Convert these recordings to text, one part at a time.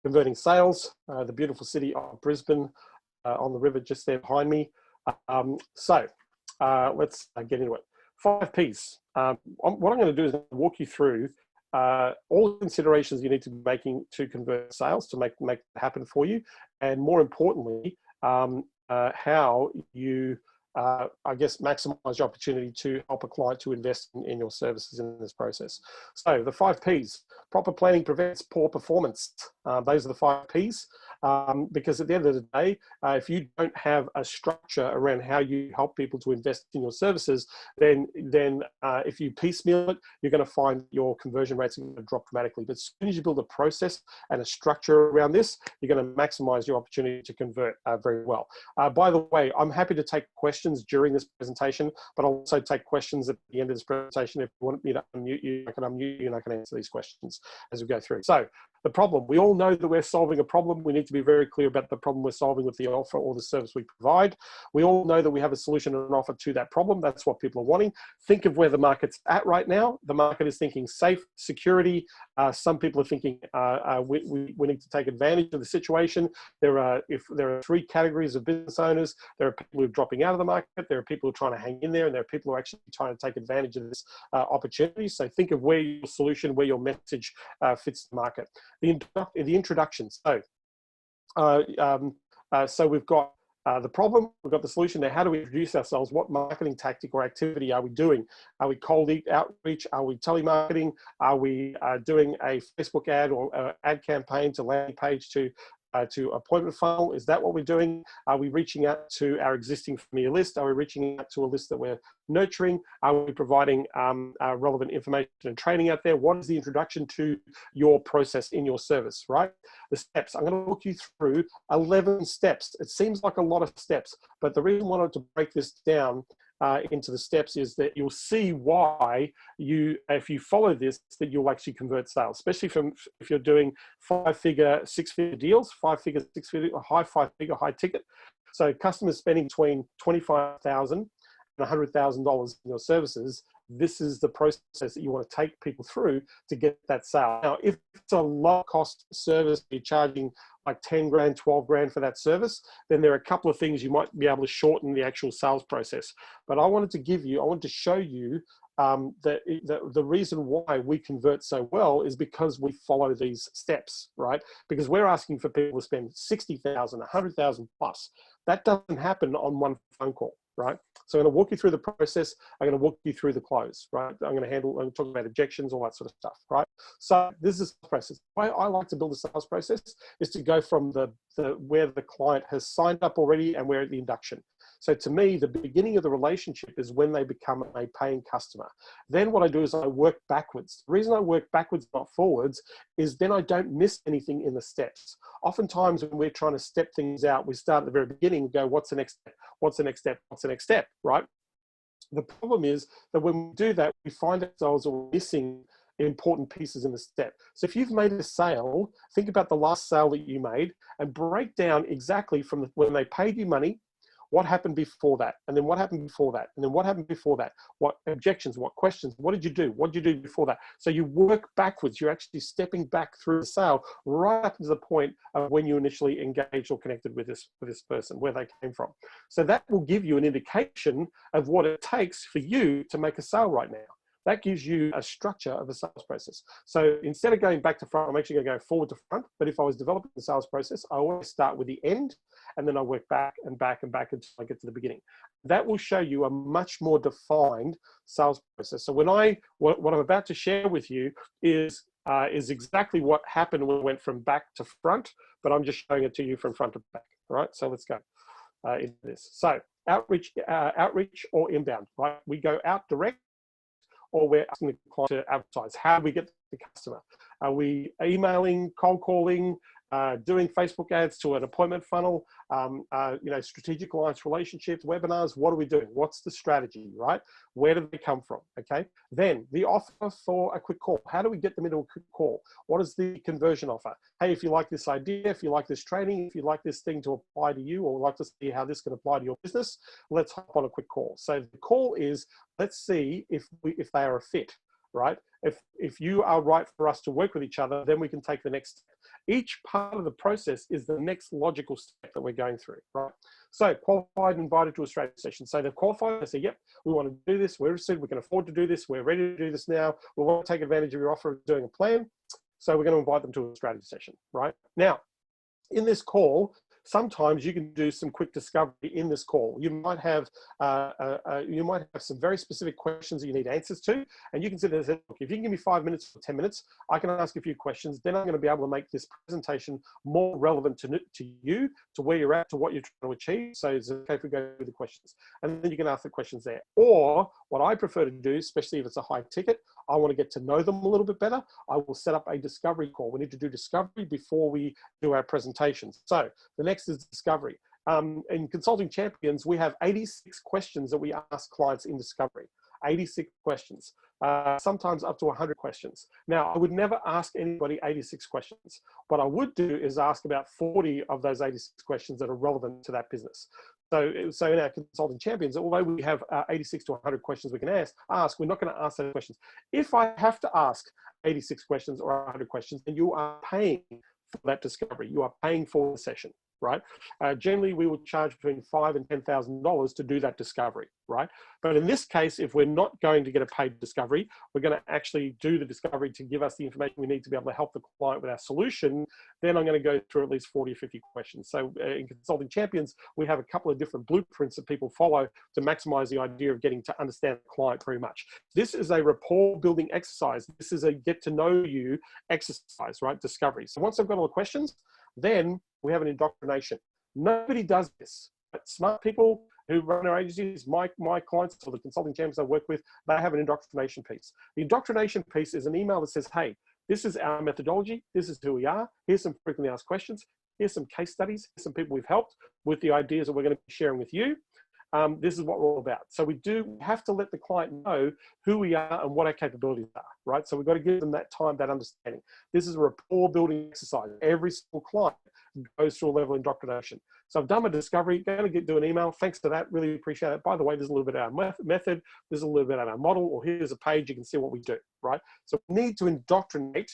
converting sales, the beautiful city of Brisbane on the river just there behind me. Let's get into it. 5 Ps. What I'm going to do is walk you through all the considerations you need to be making to convert sales, to make it happen for you, and more importantly, how you I guess maximize your opportunity to help a client to invest in your services in this process. So the 5 Ps: proper planning prevents poor performance. Those are the 5 Ps, because at the end of the day, if you don't have a structure around how you help people to invest in your services, then if you piecemeal it, you're going to find your conversion rates are going to drop dramatically. But as soon as you build a process and a structure around this, you're going to maximize your opportunity to convert very well. By the way, I'm happy to take questions during this presentation, but I'll also take questions at the end of this presentation. If you want me to unmute you, I can unmute you and I can answer these questions as we go through. So the problem, we all know that we're solving a problem. We need to be very clear about the problem we're solving with the offer or the service we provide. We all know that we have a solution and an offer to that problem. That's what people are wanting. Think of where the market's at right now. The market is thinking safe, security. Some people are thinking we need to take advantage of the situation. There are 3 categories of business owners. There are people who are dropping out of the market. There are people who are trying to hang in there, and there are people who are actually trying to take advantage of this opportunity. So think of where your solution, where your message fits the market. The introduction. So we've got the problem, we've got the solution. Now, how do we introduce ourselves? What marketing tactic or activity are we doing? Are we cold outreach? Are we telemarketing? Are we doing a Facebook ad or ad campaign to landing page to appointment funnel? Is that what we're doing? Are we reaching out to our existing familiar list? Are we reaching out to a list that we're nurturing? Are we providing relevant information and training out there? What is the introduction to your process in your service, right? The steps. I'm going to walk you through 11 steps. It seems like a lot of steps, but the reason I wanted to break this down into the steps is that you'll see why if you follow this, that you'll actually convert sales, especially if you're doing 5-figure, 6-figure deals, 5-figure, 6-figure, high 5-figure, high ticket. So customers spending between $25,000 and $100,000 in your services. This is the process that you want to take people through to get that sale. Now, if it's a low cost service, you're charging like 10 grand, 12 grand for that service, then there are a couple of things you might be able to shorten the actual sales process. But I wanted to show you the reason why we convert so well is because we follow these steps, right? Because we're asking for people to spend 60,000, 100,000 plus. That doesn't happen on one phone call, right? So I'm going to walk you through the process. I'm going to walk you through the close, right? I'm going to talk about objections, all that sort of stuff, right? So this is the process. The way I like to build a sales process is to go from where the client has signed up already and we're at the induction. So to me, the beginning of the relationship is when they become a paying customer. Then what I do is I work backwards. The reason I work backwards, not forwards, is then I don't miss anything in the steps. Oftentimes when we're trying to step things out, we start at the very beginning and go, what's the next step? What's the next step? What's the next step, right? The problem is that when we do that, we find ourselves missing important pieces in the step. So if you've made a sale, think about the last sale that you made and break down exactly from when they paid you money, what happened before that, and then what happened before that, and then what happened before that, what objections, what questions, what did you do, what did you do before that? So you work backwards. You're actually stepping back through the sale right up to the point of when you initially engaged or connected with this person, where they came from. So that will give you an indication of what it takes for you to make a sale right now. That gives you a structure of a sales process. So instead of going back to front, I'm actually going to go forward to front. But if I was developing the sales process, I always start with the end, and then I work back and back and back until I get to the beginning. That will show you a much more defined sales process. So what I'm about to share with you is exactly what happened when we went from back to front, but I'm just showing it to you from front to back. All right, so let's go into this. So outreach or inbound, right? We go out direct, or we're asking the client to advertise. How do we get the customer? Are we emailing, cold calling, doing Facebook ads to an appointment funnel, strategic alliance relationships, webinars? What are we doing? What's the strategy, right? Where do they come from, okay? Then the offer for a quick call. How do we get them into a quick call? What is the conversion offer? Hey, if you like this idea, if you like this training, if you like this thing to apply to you, or like to see how this can apply to your business, let's hop on a quick call. So the call is, let's see if they are a fit. right? If you are right for us to work with each other, then we can take the next step. Each part of the process is the next logical step that we're going through, right? So qualified and invited to a strategy session. So they've qualified, they say, yep, we want to do this, we're interested, we can afford to do this, we're ready to do this now, we want to take advantage of your offer of doing a plan. So we're going to invite them to a strategy session, right? Now, in this call, sometimes you can do some quick discovery in this call. You might have some very specific questions that you need answers to, and you can sit there and say, look, if you can give me 5 minutes or 10 minutes, I can ask a few questions. Then I'm going to be able to make this presentation more relevant to you, to where you're at, to what you're trying to achieve. So it's okay if we go through the questions, and then you can ask the questions there. Or what I prefer to do, especially if it's a high ticket, I want to get to know them a little bit better, I will set up a discovery call. We need to do discovery before we do our presentations. So the next is discovery. In Consulting Champions, we have 86 questions that we ask clients in discovery. 86 questions, sometimes up to 100 questions. Now, I would never ask anybody 86 questions. What I would do is ask about 40 of those 86 questions that are relevant to that business. So in our Consulting Champions, although we have 86 to 100 questions we can ask, we're not going to ask those questions. If I have to ask 86 questions or 100 questions, then you are paying for that discovery. You are paying for the session, right? Generally, we would charge between $5,000 and $10,000 to do that discovery, right? But in this case, if we're not going to get a paid discovery, we're going to actually do the discovery to give us the information we need to be able to help the client with our solution. Then I'm going to go through at least 40 or 50 questions. So in Consulting Champions, we have a couple of different blueprints that people follow to maximize the idea of getting to understand the client very much. This is a rapport building exercise. This is a get to know you exercise, right? Discovery. So once I've got all the questions, then we have an indoctrination. Nobody does this. But smart people who run our agencies, my clients or the Consulting Champions I work with, they have an indoctrination piece. The indoctrination piece is an email that says, hey, this is our methodology. This is who we are. Here's some frequently asked questions. Here's some case studies. Here's some people we've helped with the ideas that we're going to be sharing with you. This is what we're all about. So we have to let the client know who we are and what our capabilities are, right? So we've got to give them that time, that understanding. This is a rapport building exercise. Every single client goes through a level of indoctrination. So I've done my discovery, going to do an email. Thanks for that, really appreciate it. By the way, there's a little bit of our method, there's a little bit of our model, or here's a page, you can see what we do, right? So we need to indoctrinate,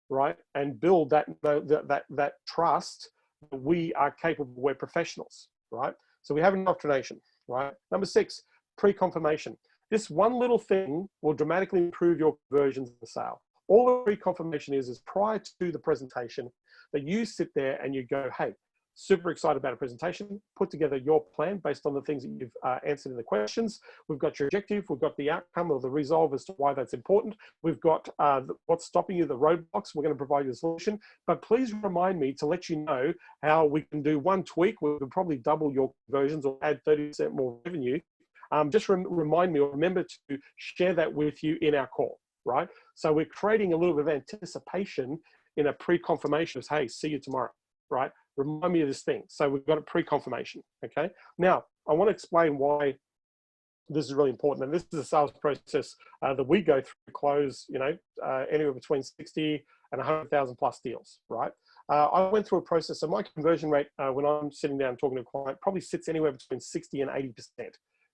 right? And build that trust that we are capable, we're professionals, right? So we have indoctrination, right? Number 6, pre-confirmation. This one little thing will dramatically improve your conversions in the sale. All the pre-confirmation is prior to the presentation that you sit there and you go, hey, super excited about a presentation, put together your plan based on the things that you've answered in the questions. We've got your objective, we've got the outcome or the resolve as to why that's important. We've got what's stopping you, the roadblocks. We're going to provide you a solution. But please remind me to let you know how we can do one tweak. We can probably double your conversions or add 30% more revenue. Just remind me or remember to share that with you in our call, right? So we're creating a little bit of anticipation in a pre-confirmation of, hey, see you tomorrow, right? Remind me of this thing. So we've got a pre-confirmation, okay? Now, I want to explain why this is really important. And this is a sales process that we go through to close, anywhere between 60 and 100,000 plus deals, right? I went through a process, so my conversion rate when I'm sitting down talking to a client probably sits anywhere between 60 and 80%.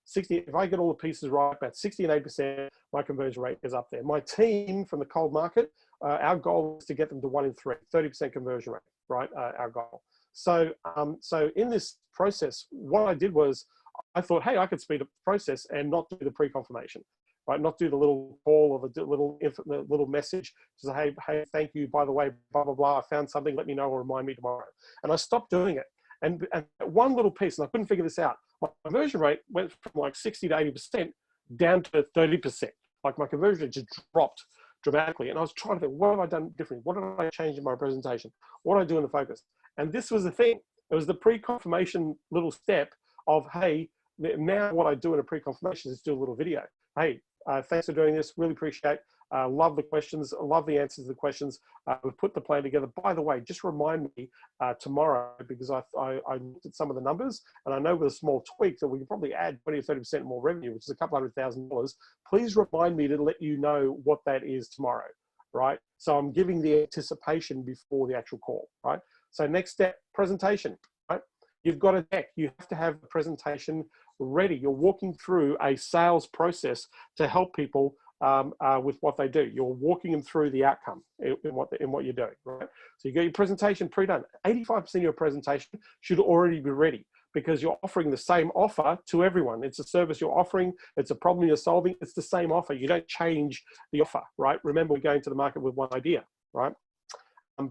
60, if I get all the pieces right, about 60 and 80%, my conversion rate is up there. My team from the cold market, our goal is to get them to 1 in 3, 30% conversion rate, right? Our goal. So, so in this process, what I did was I thought, hey, I could speed up the process and not do the pre-confirmation, right? Not do the little call or the little message to say, hey, thank you, by the way, blah, blah, blah, I found something, let me know or remind me tomorrow. And I stopped doing it. And one little piece, and I couldn't figure this out, my conversion rate went from like 60 to 80% down to 30%. Like my conversion rate just dropped dramatically. And I was trying to think, what have I done differently? What did I change in my presentation? What did I do in the focus? And this was the thing. It was the pre-confirmation little step of, hey, now what I do in a pre-confirmation is do a little video. Hey, thanks for doing this. Really appreciate. Love the questions. Love the answers to the questions. We've put the plan together. By the way, just remind me tomorrow, because I looked at some of the numbers and I know with a small tweak that we can probably add 20 or 30% more revenue, which is a couple $100,000. Please remind me to let you know what that is tomorrow, right? So I'm giving the anticipation before the actual call, right? So next step, presentation, right? You've got a deck. You have to have a presentation ready. You're walking through a sales process to help people with what they do. You're walking them through the outcome in what you're doing, right? So you get your presentation pre-done. 85% of your presentation should already be ready, because you're offering the same offer to everyone. It's a service you're offering. It's a problem you're solving. It's the same offer. You don't change the offer, right? Remember, we're going to the market with one idea, right?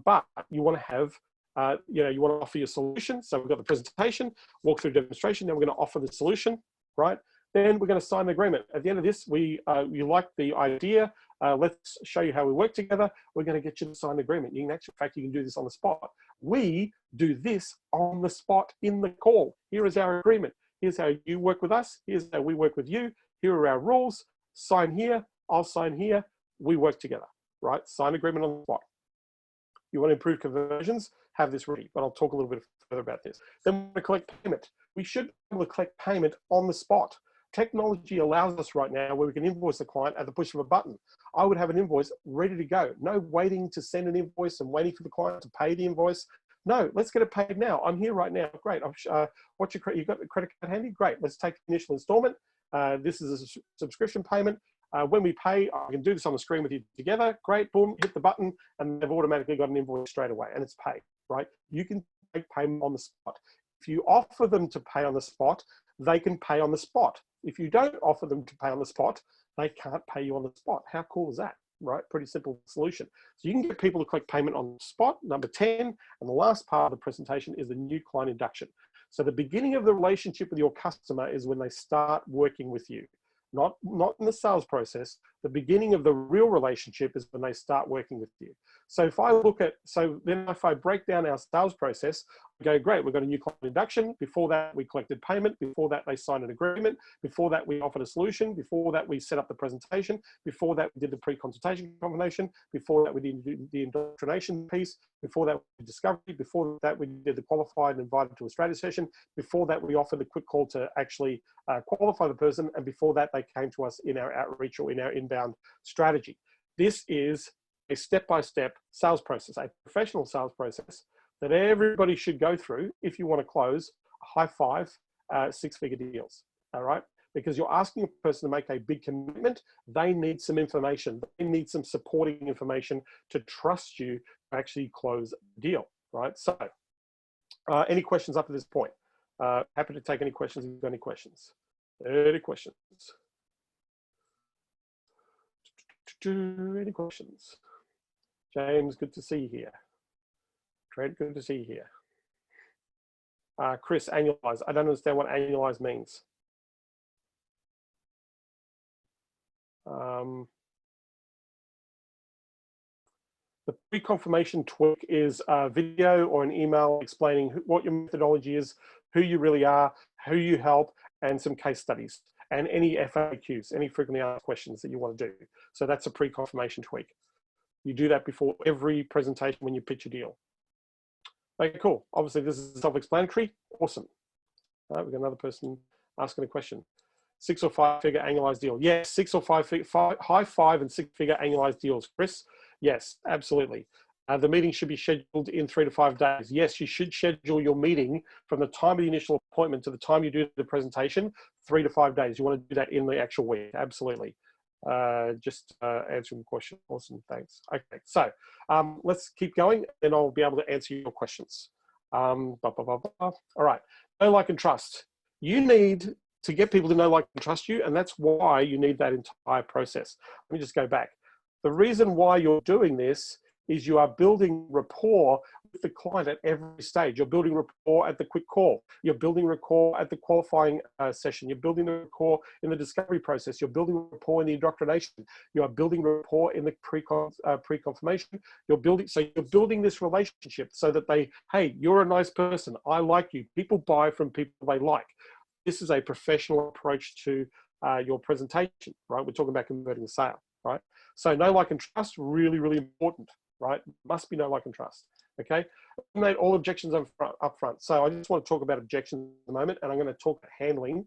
But you want to have, you want to offer your solution. So we've got the presentation, walk through demonstration. Then we're going to offer the solution, right? Then we're going to sign the agreement. At the end of this, you like the idea. Let's show you how we work together. We're going to get you to sign the agreement. You can actually, in fact, you can do this on the spot. We do this on the spot in the call. Here is our agreement. Here's how you work with us. Here's how we work with you. Here are our rules. Sign here. I'll sign here. We work together, right? Sign agreement on the spot. You want to improve conversions? Have this ready, but I'll talk a little bit further about this. Then we're going to collect payment. We should be able to collect payment on the spot. Technology allows us right now where we can invoice the client at the push of a button. I would have an invoice ready to go. No waiting to send an invoice and waiting for the client to pay the invoice. No, let's get it paid now. I'm here right now. Great. You've got the credit card handy? Great. Let's take the initial installment. This is a subscription payment. When we pay, I can do this on the screen with you together. Great. Boom, hit the button, and they've automatically got an invoice straight away, and it's paid, right? You can take payment on the spot. If you offer them to pay on the spot, they can pay on the spot. If you don't offer them to pay on the spot, they can't pay you on the spot. How cool is that, right? Pretty simple solution. So you can get people to collect payment on the spot. Number 10, and the last part of the presentation is the new client induction. So the beginning of the relationship with your customer is when they start working with you. Not in the sales process. The beginning of the real relationship is when they start working with you. So if I break down our sales process, I go, great, we've got a new client induction. Before that, we collected payment. Before that, they signed an agreement. Before that, we offered a solution. Before that, we set up the presentation. Before that, we did the pre-consultation combination. Before that, we did the indoctrination piece. Before that, we did discovery. Before that, we did the qualified and invited to a strategy session. Before that, we offered the quick call to actually qualify the person. And before that, they came to us in our outreach or in our inbound strategy. This is a step-by-step sales process, a professional sales process that everybody should go through if you want to close high-five six-figure deals, all right? Because you're asking a person to make a big commitment. They need some information. They need some supporting information to trust you to actually close the deal, right? So any questions up to this point? Happy to take any questions if you've got any questions. 30 questions. Any questions? James, good to see you here. Trent, good to see you here. Chris, annualize. I don't understand what annualize means. The pre-confirmation tweak is a video or an email explaining what your methodology is, who you really are, who you help, and some case studies, and any FAQs, any frequently asked questions that you want to do. So that's a pre-confirmation tweak. You do that before every presentation when you pitch a deal. Okay, cool. Obviously, this is self-explanatory. Awesome. All right, we've got another person asking a question. 6 or 5 figure annualized deal. Yes, 6 or 5 high 5 and 6 figure annualized deals. Chris, yes, absolutely. The meeting should be scheduled in 3 to 5 days. Yes, you should schedule your meeting from the time of the initial appointment to the time you do the presentation, 3 to 5 days. You want to do that in the actual week. Absolutely. Just answering the question. Awesome, thanks. Okay, so let's keep going and I'll be able to answer your questions. All right, know, like, and trust. You need to get people to know, like, and trust you, and that's why you need that entire process. Let me just go back. The reason why you're doing this is you are building rapport with the client at every stage. You're building rapport at the quick call. You're building rapport at the qualifying session. You're building the rapport in the discovery process. You're building rapport in the indoctrination. You are building rapport in the pre-confirmation. You're building this relationship so that hey, you're a nice person. I like you. People buy from people they like. This is a professional approach to your presentation, right? We're talking about converting a sale, right? So know, like, and trust, really, really important, right? Must be know, like, and trust, okay? Eliminate all objections up front. So I just want to talk about objections at the moment, and I'm going to talk about handling.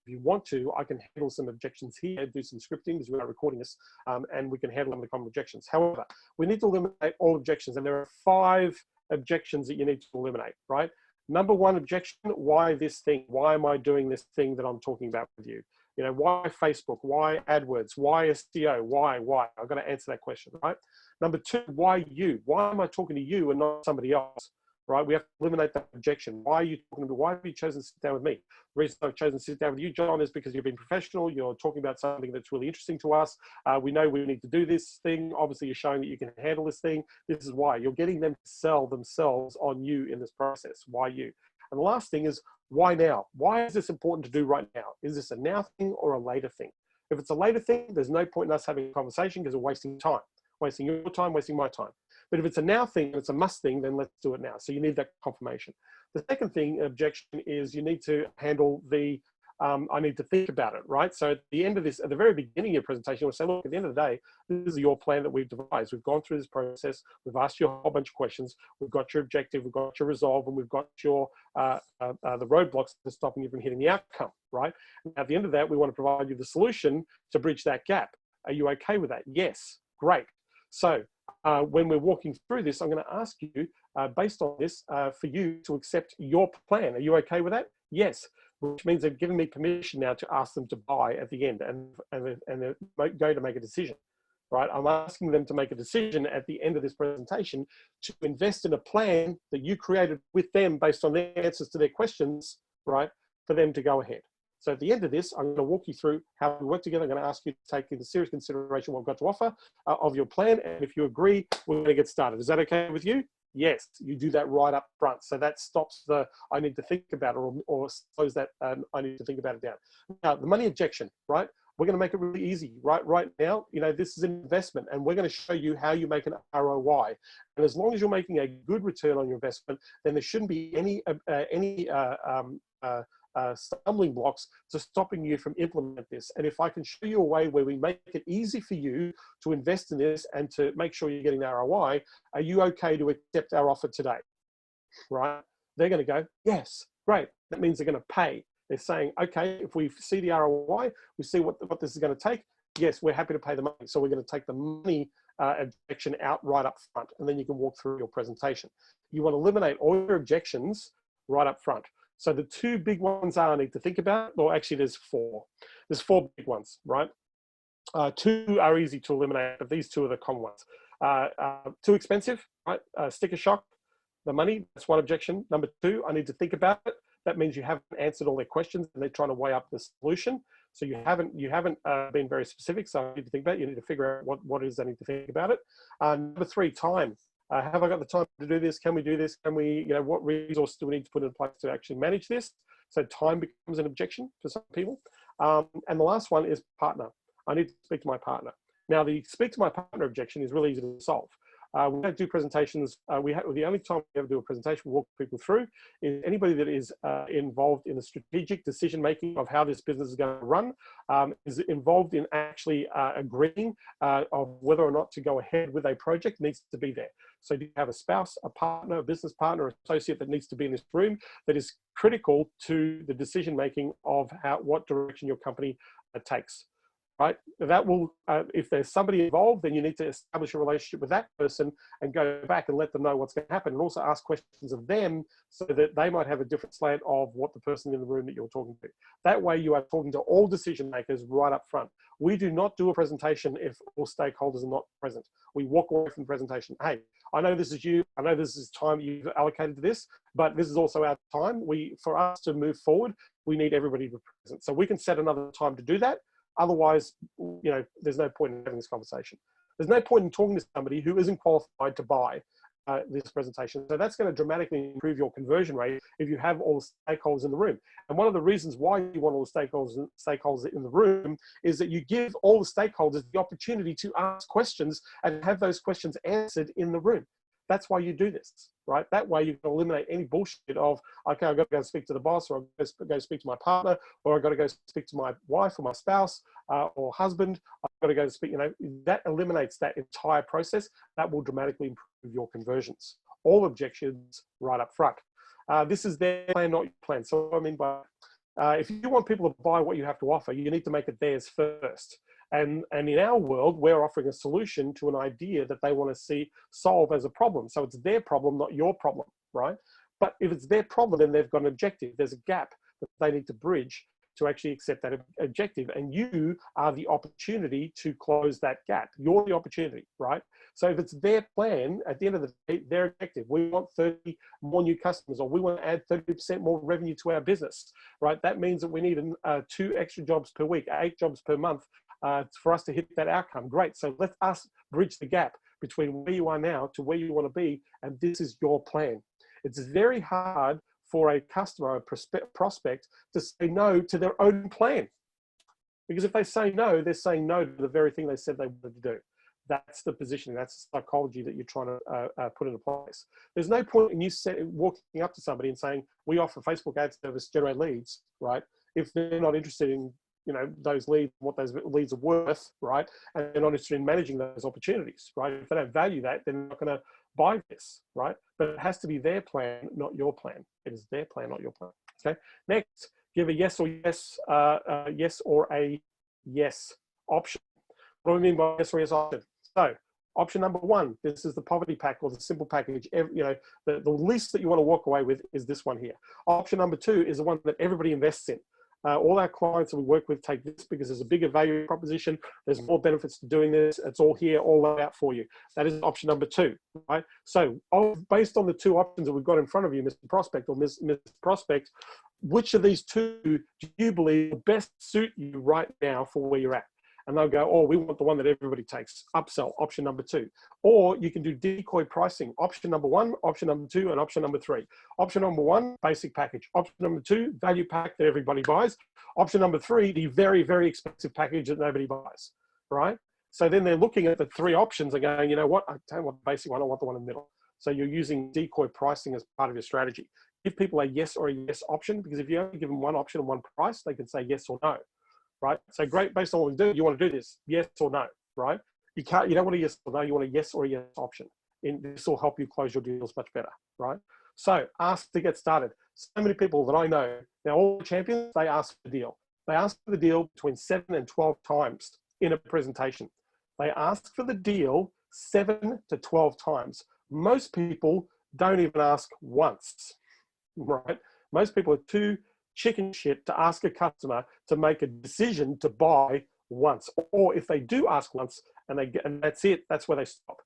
If you want to, I can handle some objections here, do some scripting because we are recording this, and we can handle some of the common objections. However, we need to eliminate all objections, and there are 5 objections that you need to eliminate, right? Number 1 objection, why this thing? Why am I doing this thing that I'm talking about with you? You know, why Facebook? Why AdWords? Why SEO? Why? I've got to answer that question, right? Number two, why you? Why am I talking to you and not somebody else? Right? We have to eliminate that objection. Why are you talking to me? Why have you chosen to sit down with me? The reason I've chosen to sit down with you, John, is because you've been professional. You're talking about something that's really interesting to us. We know we need to do this thing. Obviously, you're showing that you can handle this thing. This is why. You're getting them to sell themselves on you in this process. Why you? And the last thing is, why now? Why is this important to do right now? Is this a now thing or a later thing? If it's a later thing, there's no point in us having a conversation because we're wasting time, wasting your time, wasting my time. But if it's a now thing and it's a must thing, then let's do it now. So you need that confirmation. The second thing, objection, is you need to handle the, I need to think about it, right? So at the end of this, at the very beginning of your presentation, we'll say, look, at the end of the day, this is your plan that we've devised. We've gone through this process. We've asked you a whole bunch of questions. We've got your objective, we've got your resolve, and we've got your, the roadblocks that are stopping you from hitting the outcome, right? And at the end of that, we want to provide you the solution to bridge that gap. Are you okay with that? Yes, great. So when we're walking through this, I'm going to ask you, based on this, for you to accept your plan. Are you okay with that? Yes, which means they've given me permission now to ask them to buy at the end, and they're going to make a decision, right? I'm asking them to make a decision at the end of this presentation to invest in a plan that you created with them based on their answers to their questions, right, for them to go ahead. So at the end of this, I'm going to walk you through how we work together. I'm going to ask you to take into serious consideration what I've got to offer of your plan. And if you agree, we're going to get started. Is that okay with you? Yes, you do that right up front. So that stops the, I need to think about it, or slows that I need to think about it down. Now, the money objection, right? We're going to make it really easy, right? Right now, you know, this is an investment, and we're going to show you how you make an ROI. And as long as you're making a good return on your investment, then there shouldn't be any stumbling blocks to stopping you from implement this. And if I can show you a way where we make it easy for you to invest in this and to make sure you're getting the ROI, are you okay to accept our offer today? Right? They're going to go, yes, great. That means they're going to pay. They're saying, okay, if we see the ROI, we see what this is going to take. Yes, we're happy to pay the money. So we're going to take the money objection out right up front, and then you can walk through your presentation. You want to eliminate all your objections right up front. So the two big ones I need to think about, or actually there's four. There's four big ones, right? Two are easy to eliminate, but these two are the common ones. Too expensive, right? Sticker shock, the money, that's one objection. Number two, I need to think about it. That means you haven't answered all their questions and they're trying to weigh up the solution. So you haven't been very specific, so I need to think about it. You need to figure out what it is I need to think about it. Number three, time. Have I got the time to do this? Can we do this? Can we, you know, what resources do we need to put in place to actually manage this? So time becomes an objection for some people. And the last one is partner. I need to speak to my partner. Now, the speak to my partner objection is really easy to solve. We don't do presentations. The only time we ever do a presentation, we walk people through, is anybody that is involved in the strategic decision-making of how this business is going to run, is involved in actually agreeing of whether or not to go ahead with a project, needs to be there. So do you have a spouse, a partner, a business partner, associate that needs to be in this room that is critical to the decision-making of what direction your company takes? Right, that will, if there's somebody involved, then you need to establish a relationship with that person and go back and let them know what's going to happen, and also ask questions of them so that they might have a different slant of what the person in the room that you're talking to. That way you are talking to all decision makers right up front. We do not do a presentation if all stakeholders are not present. We walk away from the presentation. Hey, I know this is you. I know this is time you've allocated to this, but this is also our time. For us to move forward, we need everybody to be present. So we can set another time to do that. Otherwise, you know, there's no point in having this conversation. There's no point in talking to somebody who isn't qualified to buy this presentation. So that's going to dramatically improve your conversion rate if you have all the stakeholders in the room. And one of the reasons why you want all the stakeholders in the room is that you give all the stakeholders the opportunity to ask questions and have those questions answered in the room. That's why you do this, right? That way you can eliminate any bullshit of, okay, I've got to go speak to the boss, or I've got to go speak to my partner, or I've got to go speak to my wife or my spouse or husband. I've got to go speak, you know, that eliminates that entire process. That will dramatically improve your conversions. All objections right up front. This is their plan, not your plan. So what I mean by, if you want people to buy what you have to offer, you need to make it theirs first. And in our world, we're offering a solution to an idea that they want to see solve as a problem. So it's their problem, not your problem, right? But if it's their problem, then they've got an objective. There's a gap that they need to bridge. to actually accept that objective. And you are the opportunity to close that gap. You're the opportunity, right? So if it's their plan, at the end of the day, their objective, we want 30 more new customers, or we want to add 30% more revenue to our business, right? That means that we need 2 extra jobs per week, 8 jobs per month for us to hit that outcome. Great. So let us bridge the gap between where you are now to where you want to be. And this is your plan. It's very hard for a customer, a prospect, to say no to their own plan. Because if they say no, they're saying no to the very thing they said they wanted to do. That's the positioning. That's the psychology that you're trying to put into place. There's no point in you walking up to somebody and saying, we offer Facebook ad service, generate leads, right? If they're not interested in, you know, those leads, what those leads are worth, right? And they're not interested in managing those opportunities, right? If they don't value that, they're not going to buy this, right? But it has to be their plan, not your plan. It is their plan, not your plan. Okay. Next, give a yes or yes, yes or a yes option. What do we mean by yes or yes option? So option number 1, this is the poverty pack or the simple package. You know, the least that you want to walk away with is this one here. Option number 2 is the one that everybody invests in. All our clients that we work with take this because there's a bigger value proposition. There's more benefits to doing this. It's all here, all laid out for you. That is option number 2, right? So based on the 2 options that we've got in front of you, Mr. Prospect or Ms. Prospect, which of these 2 do you believe best suit you right now for where you're at? And they'll go, oh, we want the one that everybody takes. Upsell, option number 2. Or you can do decoy pricing, option number 1, option number 2, and option number 3. Option number 1, basic package. Option number 2, value pack that everybody buys. Option number 3, the very, very expensive package that nobody buys, right? So then they're looking at the 3 options and going, you know what, I don't want the basic one, I want the one in the middle. So you're using decoy pricing as part of your strategy. Give people a yes or a yes option, because if you only give them 1 option and 1 price, they can say yes or no. Right? So great, based on what we do, you want to do this, yes or no, right? You don't want a yes or no, you want a yes or a yes option. And this will help you close your deals much better, right? So ask to get started. So many people that I know, now all the champions, they ask for the deal. They ask for the deal between 7 and 12 times in a presentation. They ask for the deal 7 to 12 times. Most people don't even ask once, right? Most people are too chicken shit to ask a customer to make a decision to buy once. Or if they do ask once and that's it, that's where they stop.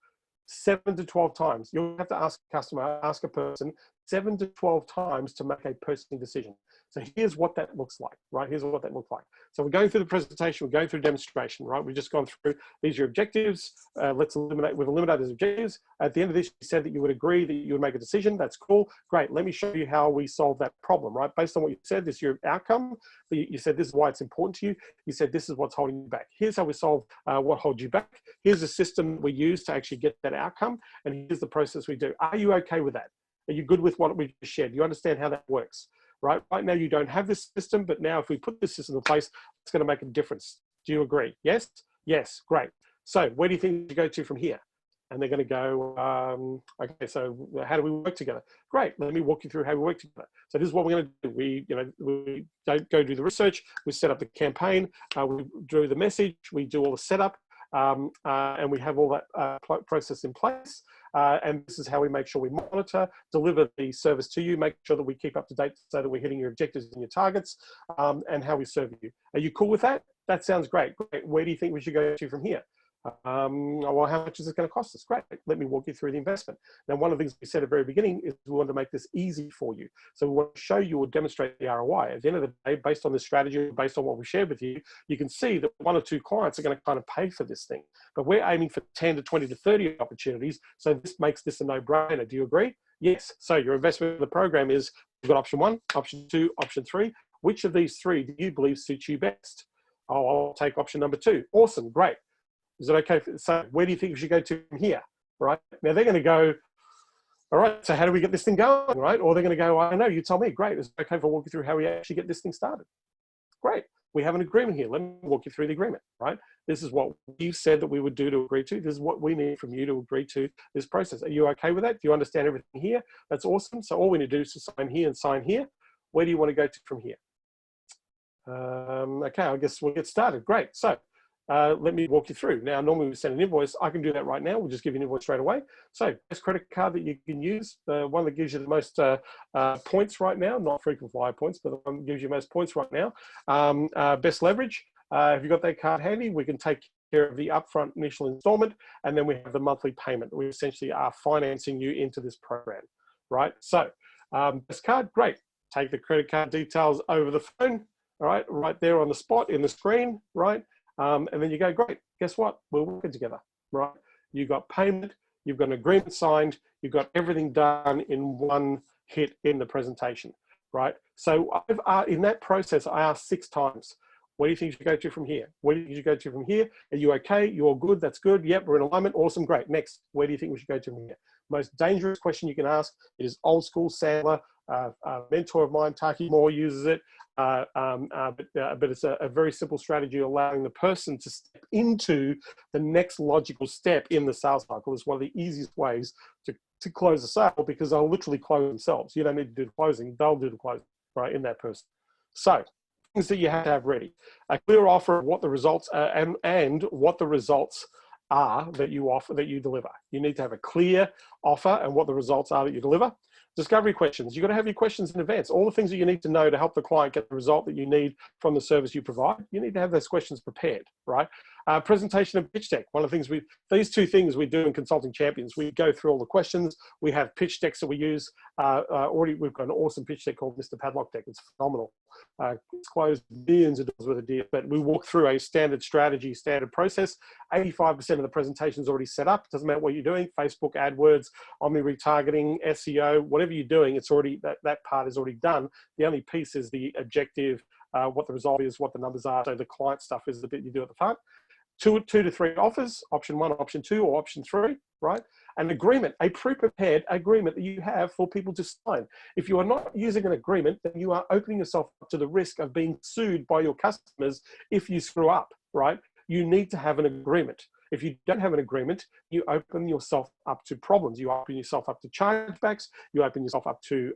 7 to 12 times. You'll have to ask a customer, ask a person 7 to 12 times to make a purchasing decision. So here's what that looks like, right? Here's what that looks like. So we're going through the presentation, we're going through demonstration, right? We've just gone through, these are your objectives. We've eliminated those objectives. At the end of this, you said that you would agree that you would make a decision. That's cool. Great. Let me show you how we solve that problem, right? Based on what you said, this is your outcome. You said this is why it's important to you. You said this is what's holding you back. Here's how we solve what holds you back. Here's the system we use to actually get that outcome. And here's the process we do. Are you okay with that? Are you good with what we've shared? You understand how that works? Right now, you don't have this system, but now if we put this system in place, it's going to make a difference. Do you agree? Yes? Yes, great. So where do you think you go to from here? And they're going to go, okay, so how do we work together? Great, let me walk you through how we work together. So this is what we're going to do. We don't go do the research, we set up the campaign, we do the message, we do all the setup, and we have all that process in place. And this is how we make sure we monitor, deliver the service to you, make sure that we keep up to date so that we're hitting your objectives and your targets, and how we serve you. Are you cool with that? That sounds great. Great. Where do you think we should go to from here? Well, how much is it going to cost us? Great. Let me walk you through the investment. Now, one of the things we said at the very beginning is we want to make this easy for you. So we want to show you or demonstrate the ROI. At the end of the day, based on the strategy, based on what we shared with you, you can see that 1 or 2 clients are going to kind of pay for this thing. But we're aiming for 10 to 20 to 30 opportunities. So this makes this a no-brainer. Do you agree? Yes. So your investment in the program is, you've got option 1, option 2, option 3. Which of these 3 do you believe suits you best? Oh, I'll take option number 2. Awesome. Great. Is it okay? So where do you think we should go to from here? Right now, they're going to go, all right, so how do we get this thing going? Right. Or they're going to go, I don't know, you tell me. Great. Is it okay if I walk you through how we actually get this thing started? Great. We have an agreement here. Let me walk you through the agreement, right? This is what you said that we would do to agree to. This is what we need from you to agree to this process. Are you okay with that? Do you understand everything here? That's awesome. So all we need to do is to sign here and sign here. Where do you want to go to from here? Okay, I guess we'll get started. Great. So let me walk you through. Now, normally we send an invoice. I can do that right now. We'll just give you an invoice straight away. So best credit card that you can use, the one that gives you the most points right now, not frequent flyer points, but the one that gives you most points right now. Best leverage. If you've got that card handy, we can take care of the upfront initial installment, and then we have the monthly payment. We essentially are financing you into this program, right? So best card, great. Take the credit card details over the phone, all right, right there on the spot in the screen, right? And then you go, great, guess what? We're working together, right? You got payment, you've got an agreement signed, you've got everything done in one hit in the presentation, right? So in that process, I asked 6 times, where do you think you should go to from here? Where do you think you should go to from here? Are you okay? You're good, that's good. Yep, we're in alignment, awesome, great. Next, where do you think we should go to from here? Most dangerous question you can ask is old school Sandler, a mentor of mine, Taki Moore, uses it. But it's a very simple strategy, allowing the person to step into the next logical step in the sales cycle. It's one of the easiest ways to close a sale, because they'll literally close themselves. You don't need to do the closing, they'll do the closing, right, in that person. So things that you have to have ready: a clear offer of what the results are, and what the results are that you offer, that you deliver. You need to have a clear offer and what the results are that you deliver. Discovery questions. You've got to have your questions in advance. All the things that you need to know to help the client get the result that you need from the service you provide, you need to have those questions prepared, right? Presentation and pitch deck. One of the things these 2 things we do in Consulting Champions, we go through all the questions. We have pitch decks that we use. We've got an awesome pitch deck called Mr. Padlock Deck. It's phenomenal. It's closed millions of dollars worth of deals, but we walk through a standard strategy, standard process. 85% of the presentation is already set up. It doesn't matter what you're doing: Facebook, AdWords, omni retargeting, SEO, whatever you're doing, it's already, that part is already done. The only piece is the objective, what the result is, what the numbers are. So the client stuff is the bit you do at the front. 2 to 3 offers, option 1, option 2, or option 3, right? An agreement, a pre-prepared agreement that you have for people to sign. If you are not using an agreement, then you are opening yourself up to the risk of being sued by your customers if you screw up, right? You need to have an agreement. If you don't have an agreement, you open yourself up to problems. You open yourself up to chargebacks. You open yourself up to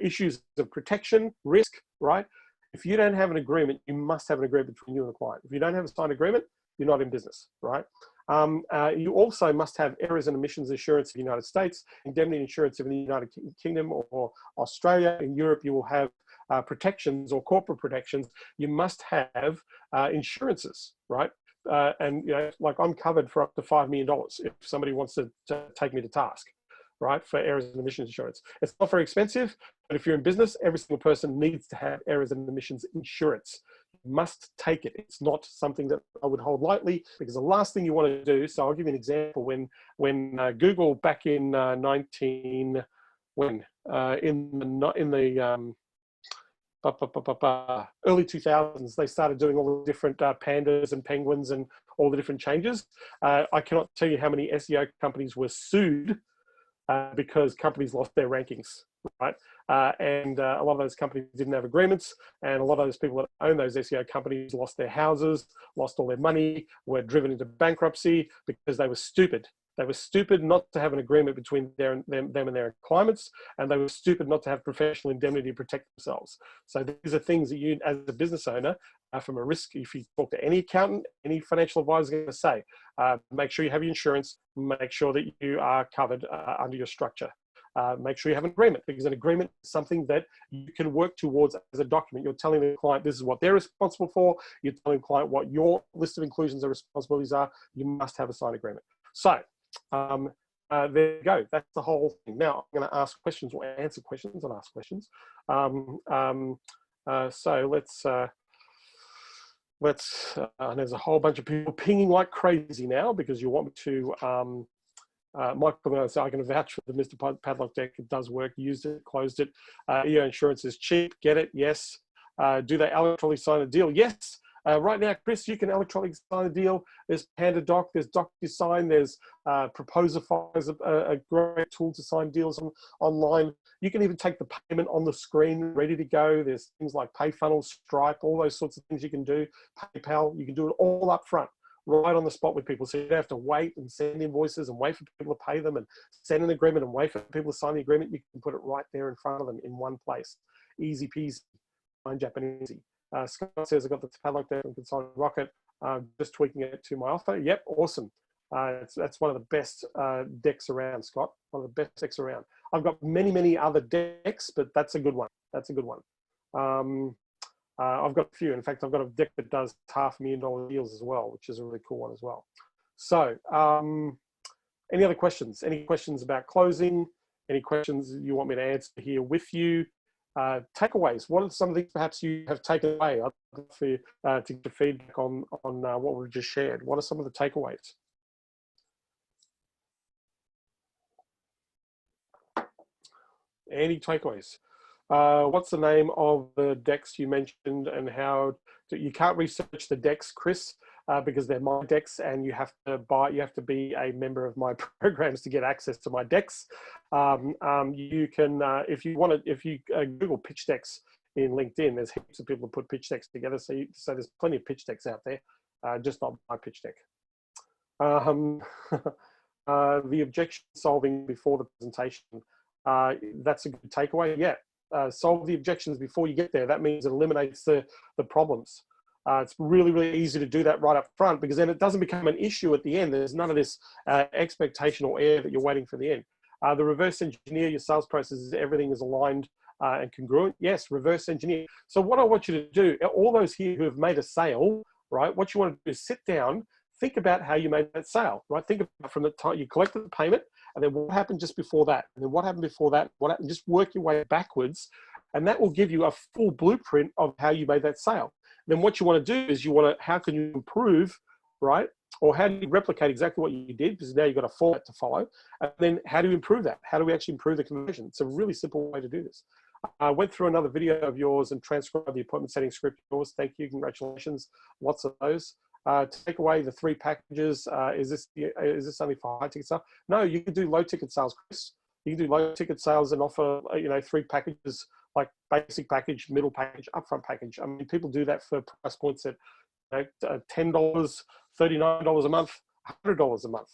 issues of protection, risk, right? If you don't have an agreement, you must have an agreement between you and the client. If you don't have a signed agreement, you're not in business, right? You also must have errors and omissions insurance in the United States, indemnity insurance in the United Kingdom or Australia. In Europe, you will have protections or corporate protections. You must have insurances, right? And like, I'm covered for up to $5 million if somebody wants to take me to task, right, for errors and omissions insurance. It's not very expensive, but if you're in business, every single person needs to have errors and omissions insurance. You must take it. It's not something that I would hold lightly, because the last thing you want to do, so I'll give you an example. When Google back in early 2000s, they started doing all the different pandas and penguins and all the different changes. I cannot tell you how many SEO companies were sued because companies lost their rankings, right? And a lot of those companies didn't have agreements, and a lot of those people that own those SEO companies lost their houses, lost all their money, were driven into bankruptcy because they were stupid. They were stupid not to have an agreement between them and their clients, and they were stupid not to have professional indemnity to protect themselves. So these are things that you, as a business owner, from a risk, if you talk to any accountant, any financial advisor, is going to say, make sure you have your insurance, make sure that you are covered under your structure. Make sure you have an agreement, because an agreement is something that you can work towards as a document. You're telling the client this is what they're responsible for. You're telling the client what your list of inclusions and responsibilities are. You must have a signed agreement. So there you go. That's the whole thing. Now I'm going to ask questions, or answer questions and ask questions. So there's a whole bunch of people pinging like crazy now because you want me to. Michael, I can vouch for the Mr. Padlock Deck. It does work. Used it, closed it. EO insurance is cheap. Get it? Yes. Do they electronically sign a deal? Yes. Right now, Chris, you can electronically sign a deal. There's PandaDoc, there's DocuSign, there's Proposify is a great tool to sign deals online. You can even take the payment on the screen, ready to go. There's things like PayFunnel, Stripe, all those sorts of things you can do. PayPal, you can do it all up front, right on the spot with people. So you don't have to wait and send invoices and wait for people to pay them and send an agreement and wait for people to sign the agreement. You can put it right there in front of them in one place. Easy peasy, fine Japanese. Scott says, I got the padlock there from Consulting Rocket, just tweaking it to my offer. Yep, awesome. That's one of the best decks around, Scott. One of the best decks around. I've got many other decks, but that's a good one. That's a good one. I've got a few. In fact, I've got a deck that does $500,000 deals as well, which is a really cool one as well. So, any other questions? Any questions about closing? Any questions you want me to answer here with you? Takeaways. What are some of the things perhaps you have taken away? I'd love for you to get feedback on what we've just shared. What are some of the takeaways? Any takeaways? What's the name of the decks you mentioned, and how you can't research the decks, Chris, because they're my decks, and you have to be a member of my programs to get access to my decks. You can, if you Google pitch decks in LinkedIn, there's heaps of people who put pitch decks together. So there's plenty of pitch decks out there, just not my pitch deck. The objection solving before the presentation. That's a good takeaway. Yeah, solve the objections before you get there. That means it eliminates the problems. It's really easy to do that right up front, because then it doesn't become an issue at the end. There's none of this expectation or air that you're waiting for the end. The reverse engineer your sales processes. Everything is aligned and congruent. Yes, reverse engineer. So what I want you to do, all those here who have made a sale, right? What you want to do is sit down, think about how you made that sale, right? Think about from the time you collected the payment, and then what happened just before that, and then what happened before that, what happened, just work your way backwards, and that will give you a full blueprint of how you made that sale. Then what you want to do is how can you improve, right? Or how do you replicate exactly what you did? Because now you've got a format to follow. And then how do you improve that? How do we actually improve the conversion? It's a really simple way to do this. I went through another video of yours and transcribed the appointment setting script of yours. Thank you, congratulations. Lots of those. Take away the 3 packages. Is this only for high ticket sales? No, you can do low ticket sales, Chris. You can do low ticket sales and offer 3 packages, like basic package, middle package, upfront package. I mean, people do that for price points at $10, $39 a month, $100 a month.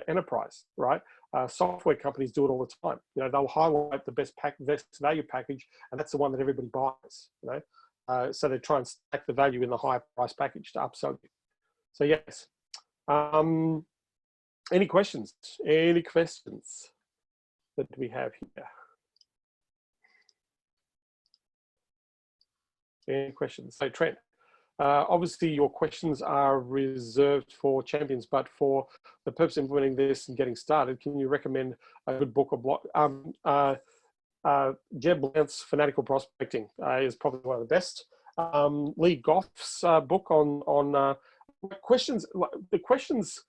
Enterprise, right? Software companies do it all the time. They'll highlight the best value package, and that's the one that everybody buys. So they try and stack the value in the higher price package to upsell you. So yes. Any questions? Any questions that we have here? Any questions? So Trent, obviously your questions are reserved for champions, but for the purpose of implementing this and getting started, can you recommend a good book or blog? Jeb Blount's Fanatical Prospecting is probably one of the best. Lee Goff's book on questions. The questions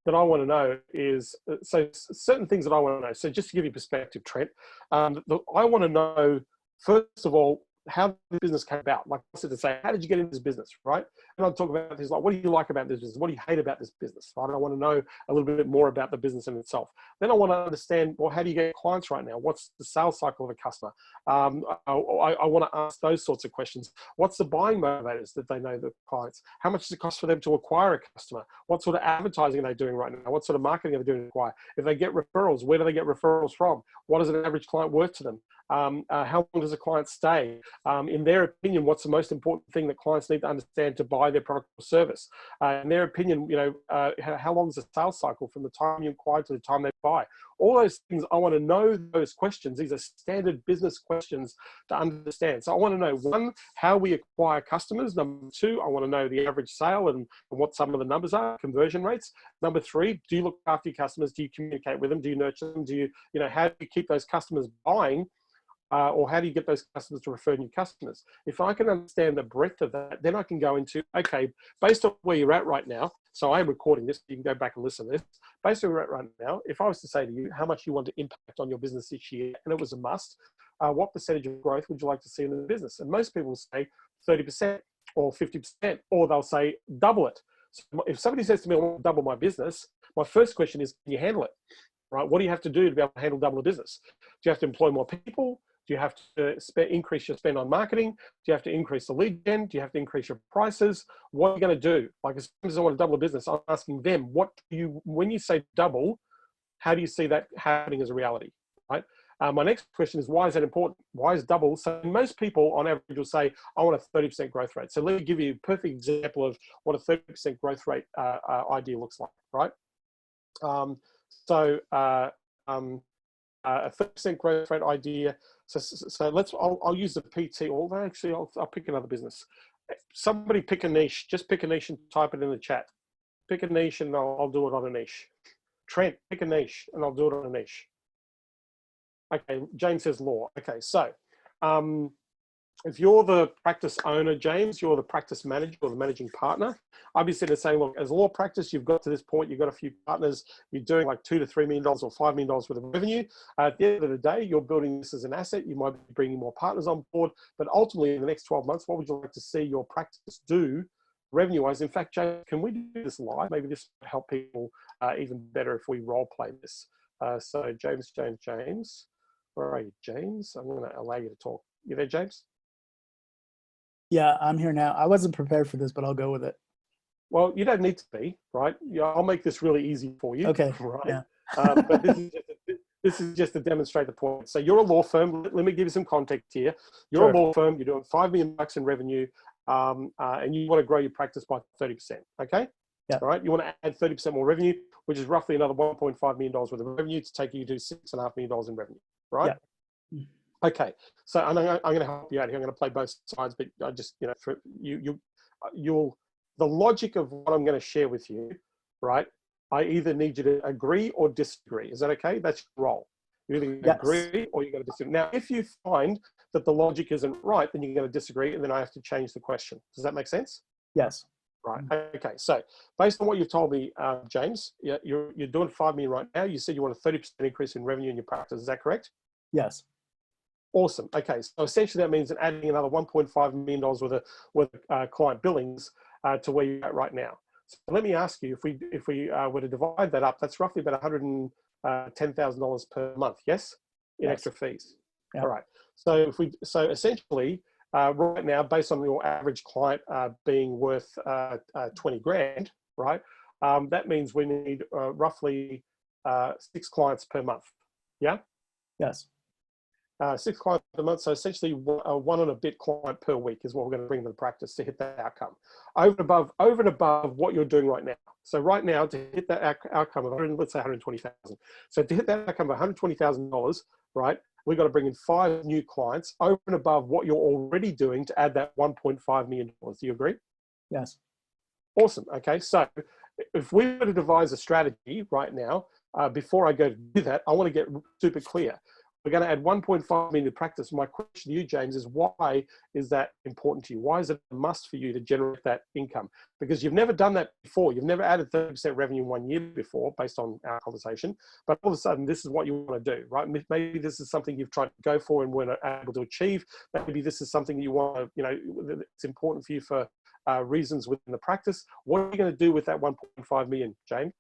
that I want to know is, so certain things that I want to know. So just to give you perspective, Trent, I want to know, first of all, how the business came about. Like I said, to say, how did you get into this business, right? And I'll talk about things like, what do you like about this business? What do you hate about this business, right? I want to know a little bit more about the business in itself. Then I want to understand, well, how do you get clients right now? What's the sales cycle of a customer? I want to ask those sorts of questions. What's the buying motivators that they know the clients? How much does it cost for them to acquire a customer? What sort of advertising are they doing right now? What sort of marketing are they doing to acquire? If they get referrals, where do they get referrals from? What is an average client worth to them? How long does a client stay? In their opinion, what's the most important thing that clients need to understand to buy their product or service? In their opinion, how long is the sales cycle from the time you inquire to the time they buy? All those things, I want to know those questions. These are standard business questions to understand. So I want to know, 1, how we acquire customers. Number 2, I want to know the average sale and what some of the numbers are, conversion rates. Number 3, do you look after your customers? Do you communicate with them? Do you nurture them? Do you, how do you keep those customers buying? Or how do you get those customers to refer new customers? If I can understand the breadth of that, then I can go into, okay, based on where you're at right now, so I am recording this, you can go back and listen to this. Based on where you're at right now, if I was to say to you how much you want to impact on your business this year, and it was a must, what percentage of growth would you like to see in the business? And most people say 30% or 50%, or they'll say double it. So if somebody says to me, I want to double my business, my first question is, can you handle it? Right? What do you have to do to be able to handle double the business? Do you have to employ more people? Do you have to increase your spend on marketing? Do you have to increase the lead gen? Do you have to increase your prices? What are you going to do? Like, as soon as I want to double a business, I'm asking them, when you say double, how do you see that happening as a reality? right? My next question is, why is that important? Why is double? So most people on average will say, I want a 30% growth rate. So let me give you a perfect example of what a 30% growth rate idea looks like, right? A 30% growth rate idea. So I'll use the PT, although actually I'll pick another business. Somebody pick a niche, just pick a niche and type it in the chat. Pick a niche and I'll do it on a niche. Trent, pick a niche and I'll do it on a niche. Okay, Jane says law. Okay, so if you're the practice owner, James, you're the practice manager or the managing partner, I'd be sitting there saying, look, as a law practice, you've got to this point, you've got a few partners, you're doing like $2 to $3 million or $5 million worth of revenue. At the end of the day, you're building this as an asset. You might be bringing more partners on board, but ultimately in the next 12 months, what would you like to see your practice do revenue-wise? In fact, James, can we do this live? Maybe this will help people even better if we role play this. So James. Where are you, James? I'm going to allow you to talk. You there, James? Yeah, I'm here now. I wasn't prepared for this, but I'll go with it. Well, you don't need to be, right? Yeah, I'll make this really easy for you. Okay. Right. Yeah. But this is just to demonstrate the point. So you're a law firm. Let me give you some context here. You're a law firm. You're doing $5 million in revenue, and you want to grow your practice by 30%. Okay. Yeah. All right. You want to add 30% more revenue, which is roughly another $1.5 million worth of revenue to take you to $6.5 million in revenue. Right. Yeah. Okay. So I'm going to help you out here. I'm going to play both sides, but I just, for you'll the logic of what I'm going to share with you, right? I either need you to agree or disagree. Is that okay? That's your role. You either agree or you're going to disagree. Now, if you find that the logic isn't right, then you're going to disagree, and then I have to change the question. Does that make sense? Yes. Right. Okay. So based on what you've told me, James, you're doing $5 million right now. You said you want a 30% increase in revenue in your practice. Is that correct? Yes. Awesome. Okay. So essentially that means that adding another $1.5 million worth of client billings to where you're at right now. So let me ask you, if we were to divide that up, that's roughly about $110,000 per month. Yes, in extra fees. Yeah. All right. So essentially right now, based on your average client being worth 20 grand, right? That means we need roughly 6 clients per month. Yeah. Yes. 6 clients per month. So essentially one and a bit client per week is what we're going to bring to the practice to hit that outcome. Over and above what you're doing right now. So right now to hit that outcome of let's say 120,000. So to hit that outcome of $120,000, right? We've got to bring in 5 new clients over and above what you're already doing to add that $1.5 million. Do you agree? Yes. Awesome. Okay. So if we were to devise a strategy right now, before I go to do that, I want to get super clear. We're going to add 1.5 million to practice. My question to you, James, is why is that important to you? Why is it a must for you to generate that income? Because you've never done that before. You've never added 30% revenue in 1 year before, based on our conversation. But all of a sudden, this is what you want to do, right? Maybe this is something you've tried to go for and weren't able to achieve. Maybe this is something you want to, it's important for you for reasons within the practice. What are you going to do with that 1.5 million, James?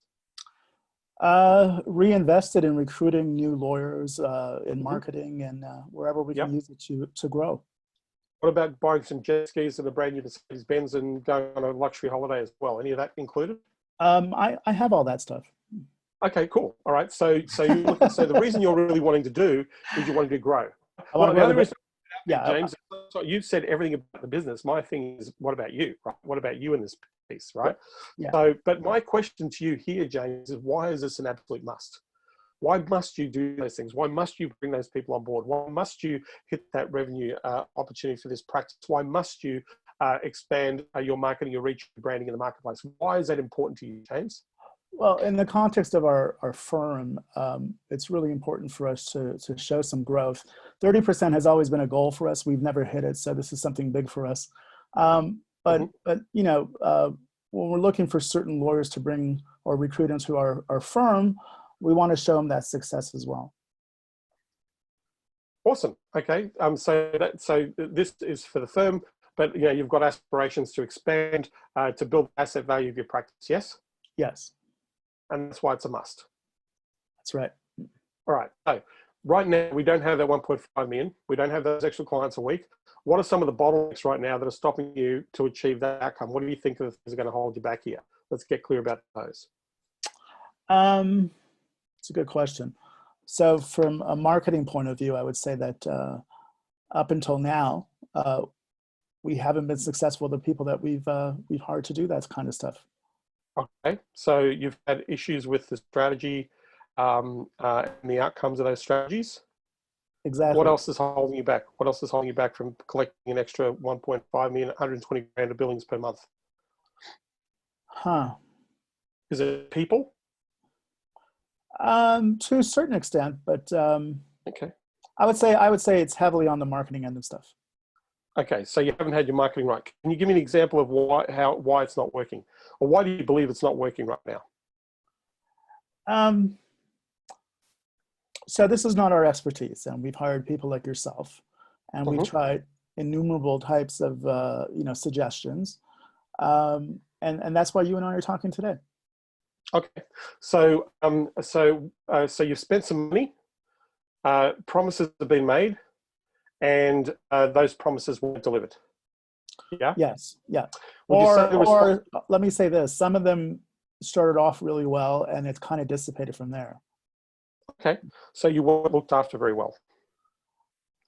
Reinvested in recruiting new lawyers, in marketing, and wherever we can use it to grow. What about buying some jet skis and a brand new Mercedes-Benz and going on a luxury holiday as well? Any of that included? I have all that stuff. Okay, cool. All right. So the reason you're really wanting to do is you want to grow. Well, the other reason, James, you said everything about the business. My thing is, what about you? Right? What about you in this piece, right? Yeah. So, but my question to you here, James, is why is this an absolute must? Why must you do those things? Why must you bring those people on board? Why must you hit that revenue opportunity for this practice? Why must you expand your marketing, your reach, your branding in the marketplace? Why is that important to you, James? Well, in the context of our firm, it's really important for us to show some growth. 30% has always been a goal for us. We've never hit it, so this is something big for us. But when we're looking for certain lawyers to bring or recruit into our firm, we want to show them that success as well. Awesome. Okay. So this is for the firm, but you've got aspirations to expand, to build asset value of your practice. Yes. Yes. And that's why it's a must. That's right. All right. So right now we don't have that 1.5 million. We don't have those extra clients a week. What are some of the bottlenecks right now that are stopping you to achieve that outcome? What do you think is going to hold you back here? Let's get clear about those. It's a good question. So from a marketing point of view, I would say that up until now, we haven't been successful with the people that we've hired to do that kind of stuff. Okay, so you've had issues with the strategy and the outcomes of those strategies. Exactly. What else is holding you back? What else is holding you back from collecting an extra 1.5 million, 120 grand of billings per month? Huh. Is it people? To a certain extent, but Okay. I would say it's heavily on the marketing end of stuff. Okay, so you haven't had your marketing right. Can you give me an example of why it's not working, or why do you believe it's not working right now? So this is not our expertise, and we've hired people like yourself, and we've tried innumerable types of suggestions, and that's why you and I are talking today. Okay, so so you've spent some money, promises have been made, and those promises weren't delivered. Yeah. Yes. Yeah. Would Or let me say this: some of them started off really well, and it's kind of dissipated from there. Okay, so you weren't looked after very well.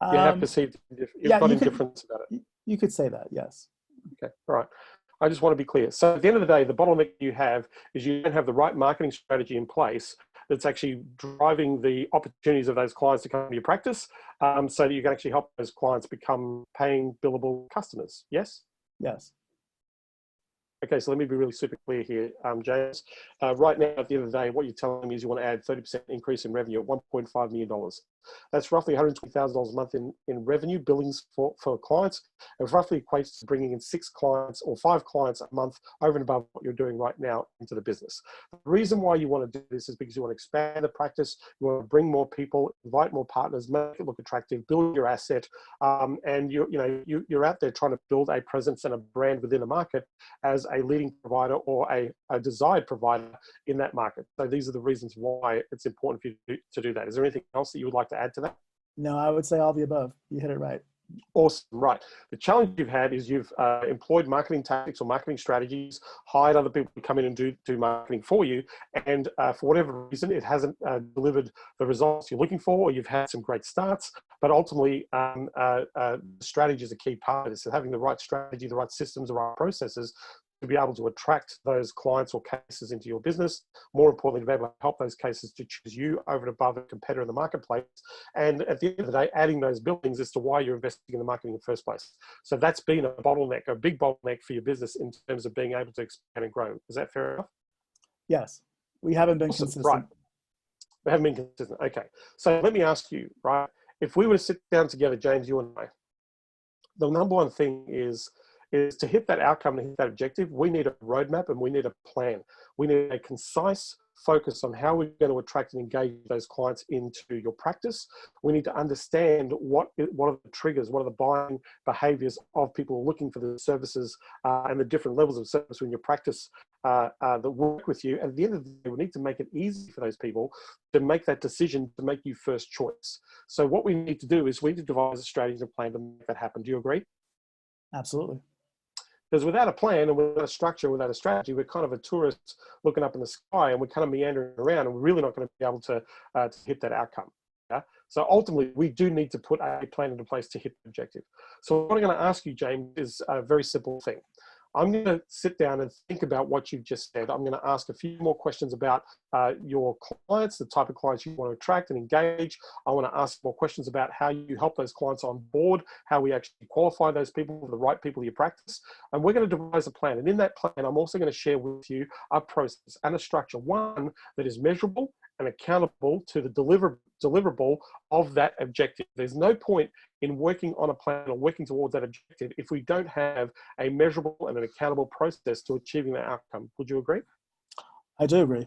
You have perceived, you've got indifference about it. You could say that, yes. Okay, all right. I just want to be clear. So at the end of the day, the bottleneck you have is you don't have the right marketing strategy in place that's actually driving the opportunities of those clients to come to your practice, so that you can actually help those clients become paying billable customers. Yes? Yes. Okay, so let me be really super clear here, James. Right now, at the end of the day, what you're telling me is you want to add 30% increase in revenue at $1.5 million. That's roughly $120,000 a month in revenue billings for clients. It roughly equates to bringing in 6 clients or 5 clients a month over and above what you're doing right now into the business. The reason why you want to do this is because you want to expand the practice, you want to bring more people, invite more partners, make it look attractive, build your asset, and you're out there trying to build a presence and a brand within a market as a leading provider or a desired provider in that market. So these are the reasons why it's important for you to do that. Is there anything else that you would like to add to that? No, I would say all the above. You hit it right. Awesome, right. The challenge you've had is you've employed marketing tactics or marketing strategies, hired other people to come in and do marketing for you, and for whatever reason, it hasn't delivered the results you're looking for, or you've had some great starts, but ultimately, strategy is a key part of this. So having the right strategy, the right systems, the right processes to be able to attract those clients or cases into your business. More importantly, to be able to help those cases to choose you over and above a competitor in the marketplace. And at the end of the day, adding those billings as to why you're investing in the marketing in the first place. So that's been a bottleneck, a big bottleneck for your business in terms of being able to expand and grow. Is that fair enough? Yes. We haven't been consistent. Right. We haven't been consistent. Okay. So let me ask you, right? If we were to sit down together, James, you and I, the number one thing is to hit that outcome and hit that objective, we need a roadmap and we need a plan. We need a concise focus on how we're going to attract and engage those clients into your practice. We need to understand what are the triggers, what are the buying behaviors of people looking for the services and the different levels of service in your practice that work with you. And at the end of the day, we need to make it easy for those people to make that decision to make you first choice. So what we need to do is we need to devise a strategy and a plan to make that happen. Do you agree? Absolutely. Because without a plan and without a structure, without a strategy, we're kind of a tourist looking up in the sky and we're kind of meandering around and we're really not going to be able to hit that outcome. Yeah? So ultimately, we do need to put a plan into place to hit the objective. So what I'm going to ask you, James, is a very simple thing. I'm going to sit down and think about what you've just said. I'm going to ask a few more questions about your clients, the type of clients you want to attract and engage. I want to ask more questions about how you help those clients on board, how we actually qualify those people, the right people in your practice. And we're going to devise a plan. And in that plan, I'm also going to share with you a process and a structure, one that is measurable and accountable to the deliverable of that objective. There's no point in working on a plan or working towards that objective if we don't have a measurable and an accountable process to achieving that outcome. Would you agree? I do agree.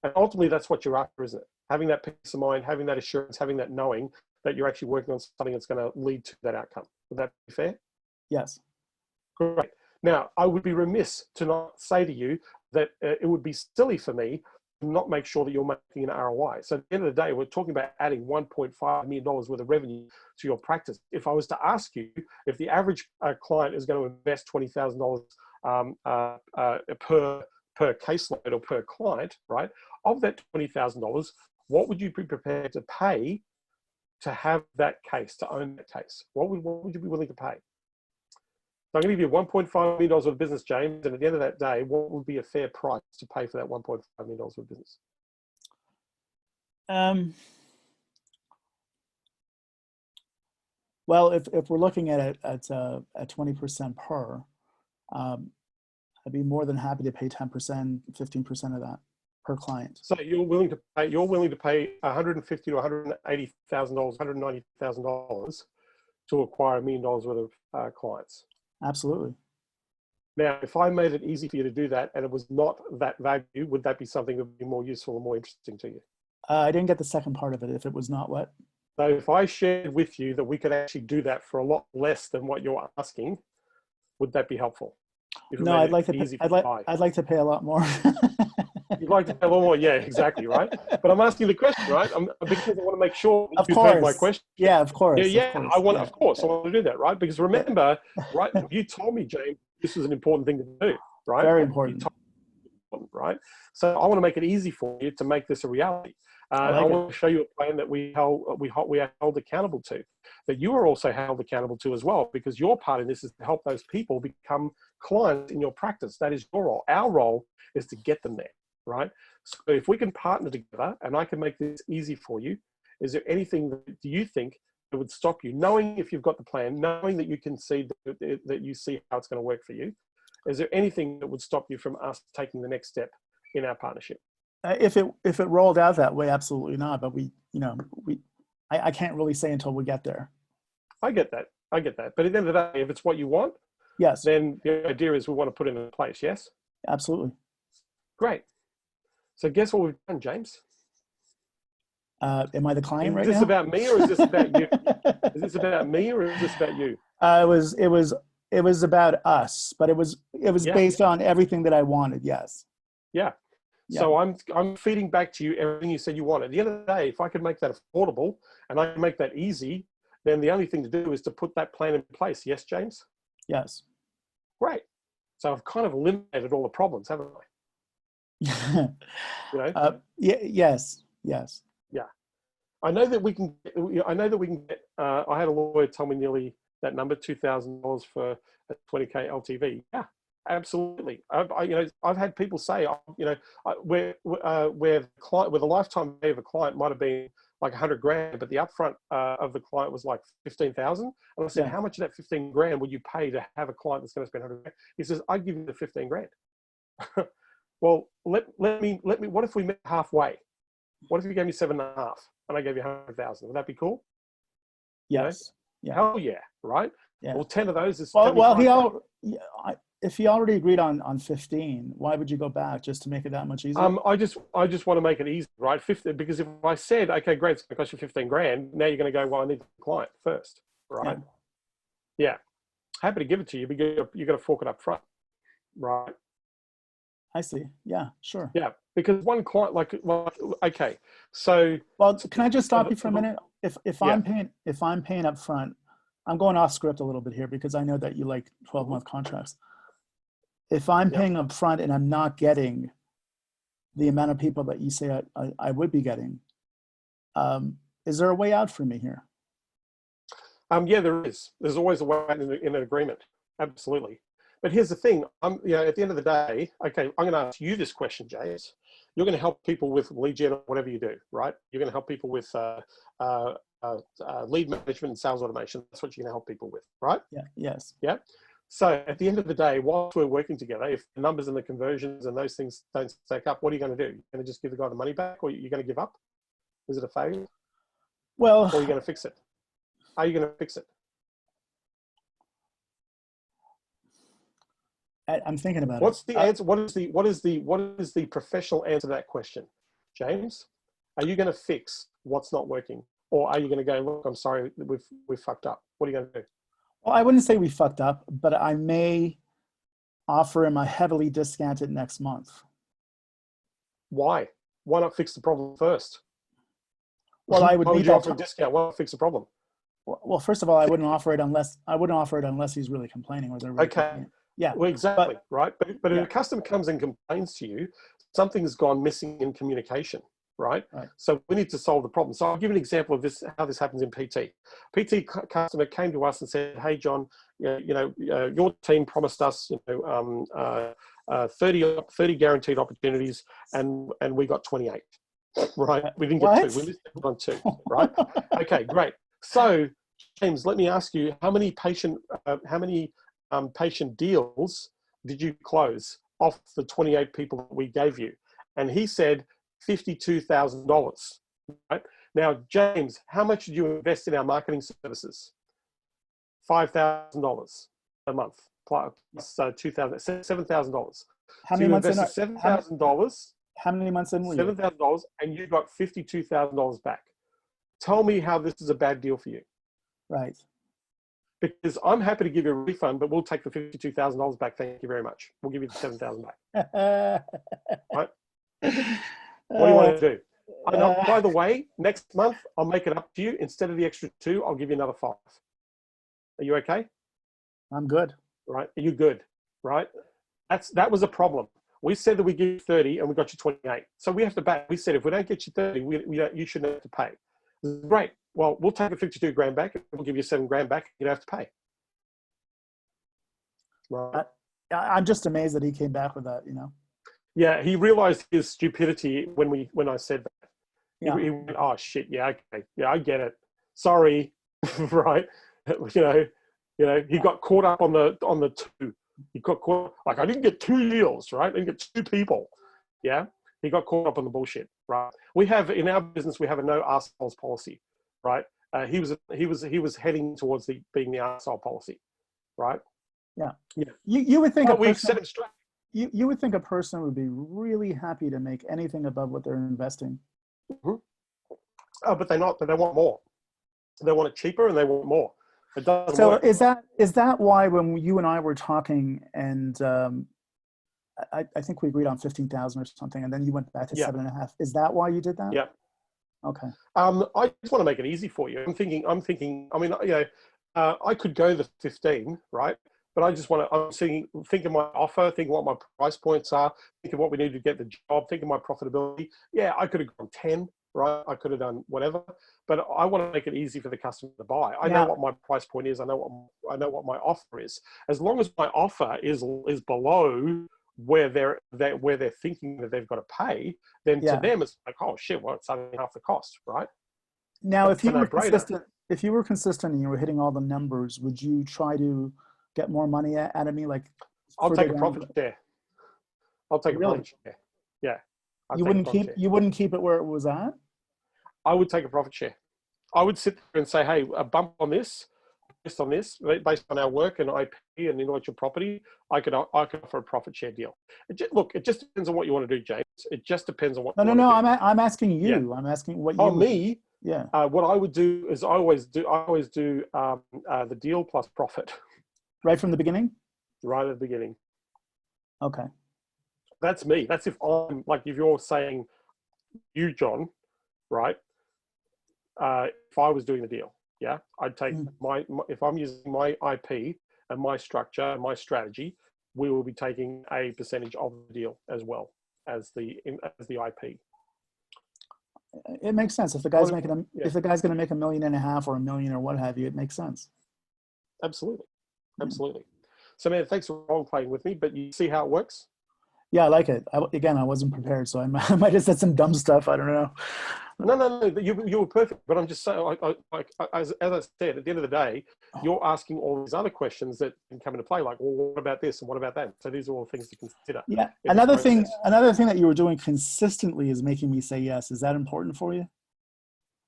And ultimately, that's what you're after, isn't it? Having that peace of mind, having that assurance, having that knowing that you're actually working on something that's going to lead to that outcome. Would that be fair? Yes. Great. Now, I would be remiss to not say to you that it would be silly for me not make sure that you're making an ROI. So at the end of the day, we're talking about adding $1.5 million worth of revenue to your practice. If I was to ask you if the average client is going to invest $20,000 per caseload or per client, right? Of that $20,000, what would you be prepared to pay to have that case, to own that case? What would you be willing to pay? So I'm going to give you $1.5 million worth of business, James, and at the end of that day, what would be a fair price to pay for that $1.5 million worth of business? Well, if we're looking at it at 20% per, I'd be more than happy to pay 10%, 15% of that per client. So you're willing to pay $150,000 to $180,000, $190,000 to acquire $1 million worth of clients. Absolutely. Now, if I made it easy for you to do that and it was not that value, would that be something that would be more useful and more interesting to you? I didn't get the second part of it. If it was not what? So if I shared with you that we could actually do that for a lot less than what you're asking, would that be helpful? No, I'd like to pay a lot more. You'd like to pay a lot more, yeah, exactly, right? But I'm asking the question, right? Because I want to make sure that you've heard my question. Yeah, of course. Of course, I want to do that, right? Because remember, right? You told me, James, this was an important thing to do, right? Very important. Right? So I want to make it easy for you to make this a reality. I want to show you a plan that we are held accountable to, that you are also held accountable to as well, because your part in this is to help those people become clients in your practice. That is your role. Our role is to get them there, right? So if we can partner together and I can make this easy for you, is there anything that do you think that would stop you, knowing if you've got the plan, knowing that you can see that you see how it's going to work for you? Is there anything that would stop you from us taking the next step in our partnership? If it rolled out that way, absolutely not. But I can't really say until we get there. I get that. But at the end of the day, if it's what you want, yes, then the idea is we want to put it in place. Yes. Absolutely. Great. So guess what we've done, James? Am I the client right now? Is this about me or is this about you? Is this about me or is this about you? It was about us, but it was based on everything that I wanted. Yes. Yeah. So I'm feeding back to you everything you said you wanted. At the end of the day, if I could make that affordable and I can make that easy, then the only thing to do is to put that plan in place. Yes, James? Yes. Great. So I've kind of eliminated all the problems, haven't I? Yes. Yeah. I know that we can get, I had a lawyer tell me nearly that number, $2,000 for a 20K LTV. Yeah. Absolutely. I've had people say, where the lifetime value of a client might have been like 100 grand, but the upfront of the client was like 15,000. And I said, how much of that 15 grand would you pay to have a client that's going to spend 100 grand? He says, I'd give you the 15 grand. Well, let me, what if we met halfway? What if you gave me 7.5 and I gave you 100,000? Would that be cool? Yes. Yeah. Hell yeah. Right. Yeah. Well, 10 of those is, if he already agreed on 15, why would you go back just to make it that much easier? I just want to make it easy, right? 50, because if I said, okay, great, it's going to cost you 15 grand. Now you're going to go, well, I need the client first, right? Yeah. Happy to give it to you, but you're going to fork it up front, right? I see. Yeah, sure. Yeah, because one client, okay, so. Well, can I just stop you for a minute? If I'm paying up front, I'm going off script a little bit here because I know that you like 12-month contracts. If I'm paying up front and I'm not getting the amount of people that you say I would be getting, is there a way out for me here? Yeah, there is. There's always a way out in an agreement. Absolutely. But here's the thing. At the end of the day, okay, I'm going to ask you this question, James. You're going to help people with lead gen or whatever you do, right? You're going to help people with lead management and sales automation. That's what you're going to help people with, right? Yeah. Yes. Yeah. So at the end of the day, whilst we're working together, if the numbers and the conversions and those things don't stack up, what are you going to do? You're going to just give the guy the money back, or you're going to give up? Is it a failure? Well, or are you going to fix it? Are you going to fix it? I'm thinking about What's the answer? What is the professional answer to that question, James? Are you going to fix what's not working, or are you going to go, look, I'm sorry, we've fucked up? What are you going to do? Well, I wouldn't say we fucked up, but I may offer him a heavily discounted next month. Why? Why not fix the problem first? Well, I would need offer a discount. Why not fix the problem? Well, first of all, I wouldn't offer it unless he's really complaining or they're really complaining. Yeah. Well, exactly, right. But if a customer comes and complains to you, something's gone missing in communication. right? Right. So we need to solve the problem. So I'll give you an example of this, how this happens in PT. PT customer came to us and said, hey, John, your team promised us, 30 guaranteed opportunities, and we got 28, right? We didn't get 2, we missed on 2, right? Okay, great. So James, let me ask you, how many patient deals did you close off the 28 people that we gave you? And he said $52,000, right? Now, James, how much did you invest in our marketing services? $5,000 a month, plus $7,000. How So many you months in? invested $7,000. How many months in were you? $7,000, and you got $52,000 back. Tell me how this is a bad deal for you. Right. Because I'm happy to give you a refund, but we'll take the $52,000 back. Thank you very much. We'll give you the $7,000 back. Right? What do you want to do? By the way, next month, I'll make it up to you. Instead of the extra 2, I'll give you another 5. Are you okay? I'm good. Right? Are you good? Right? That was a problem. We said that we give you 30 and we got you 28. So we have to back. We said, if we don't get you 30, you shouldn't have to pay. Great. Well, we'll take the 52 grand back and we'll give you 7 grand back. You don't have to pay. Right. I'm just amazed that he came back with that, Yeah, he realized his stupidity when I said that. Yeah. He went, oh shit, yeah, okay, yeah, I get it. Sorry, right? He got caught up on the 2. He got caught, like, I didn't get 2 deals, right? I didn't get 2 people. Yeah, he got caught up on the bullshit, right? We have in our business, we have a no arseholes policy, right? He was heading towards being the arsehole policy, right? Yeah. Yeah. You would think we set him straight. You would think a person would be really happy to make anything above what they're investing. Mm-hmm. Oh, but they're not. But they want more. They want it cheaper and they want more. It doesn't So work. is that why when you and I were talking and I think we agreed on 15,000 or something, and then you went back to 7.5. Is that why you did that? Yeah. Okay. I just want to make it easy for you. I'm thinking. I mean, I could go the 15, right? But I just want to. I'm thinking my offer, thinking what my price points are, thinking what we need to get the job, thinking my profitability. Yeah, I could have gone 10, right? I could have done whatever. But I want to make it easy for the customer to buy. I know what my price point is. I know what my offer is. As long as my offer is below where they're thinking that they've got to pay, then to them it's like, oh shit, well, it's only half the cost, right? Now, if you were consistent and you were hitting all the numbers, would you try to get more money out of me? Like, I'll take a profit share. I'll take a profit share. Yeah. You wouldn't keep it where it was at? I would take a profit share. I would sit there and say, hey, a bump on this, based on our work and IP and intellectual property, I could offer a profit share deal. It just depends on what you want to do, James. It just depends on what. No. I'm asking you. Yeah. I'm asking what you. Oh, me? Yeah. What I would do is I always do the deal plus profit. Right from the beginning? Right at the beginning. Okay. That's me. That's if you're saying you, John, right? If I was doing the deal, yeah, I'd take if I'm using my IP and my structure and my strategy, we will be taking a percentage of the deal as well as the IP. It makes sense. If the guy's if the guy's going to make $1.5 million or $1 million or what have you, it makes sense. Absolutely. So, man, thanks for role playing with me, but you see how it works? Yeah, I like it. I wasn't prepared, so I might have said some dumb stuff. I don't know. No. You were perfect, but I'm just saying, as I said, at the end of the day, you're asking all these other questions that can come into play, like, well, what about this and what about that? So these are all things to consider. Yeah. Another thing that you were doing consistently is making me say yes. Is that important for you?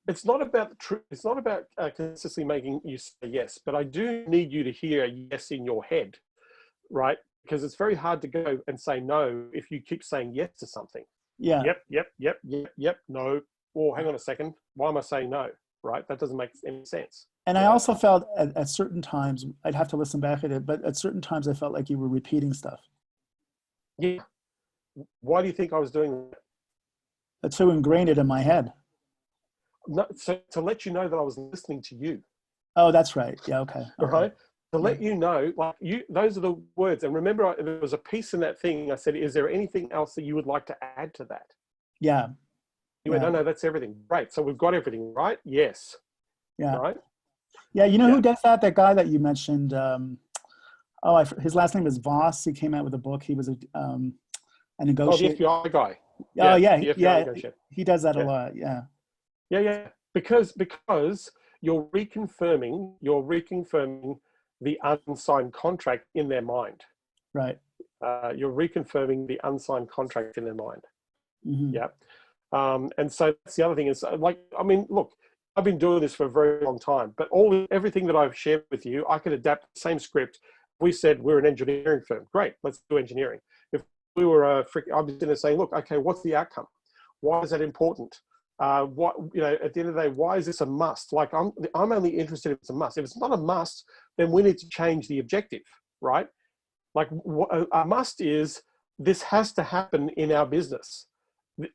It's not about the truth. It's not about consistently making you say yes, but I do need you to hear a yes in your head, right? Because it's very hard to go and say no if you keep saying yes to something. Yeah. Yep. No. Or hang on a second. Why am I saying no? Right? That doesn't make any sense. And I also felt at certain times, I'd have to listen back at it, but at certain times I felt like you were repeating stuff. Yeah. Why do you think I was doing that? To ingrain it in my head. No, so to let you know that I was listening to you. Oh, that's right. Yeah. Okay. Right. To let you know, those are the words. And remember, there was a piece in that thing. I said, is there anything else that you would like to add to that? Yeah. You went, no, no, that's everything. Great. So we've got everything, right? Yes. Yeah. Right? Yeah. You know who does that? That guy that you mentioned. His last name is Voss. He came out with a book. He was a negotiator. Oh, the FBI guy. Oh yeah, the FBI yeah. negotiator. He does that a lot. Yeah. Yeah. Because you're reconfirming the unsigned contract in their mind. Right. You're reconfirming the unsigned contract in their mind. Mm-hmm. Yeah. And so that's the other thing is look, I've been doing this for a very long time, but everything that I've shared with you, I could adapt the same script. We said we're an engineering firm. Great, let's do engineering. If we were I'd be sitting there saying, look, okay, what's the outcome? Why is that important? At the end of the day, why is this a must? Like I'm only interested if it's a must. If it's not a must, then we need to change the objective, right? Like a must is this has to happen in our business.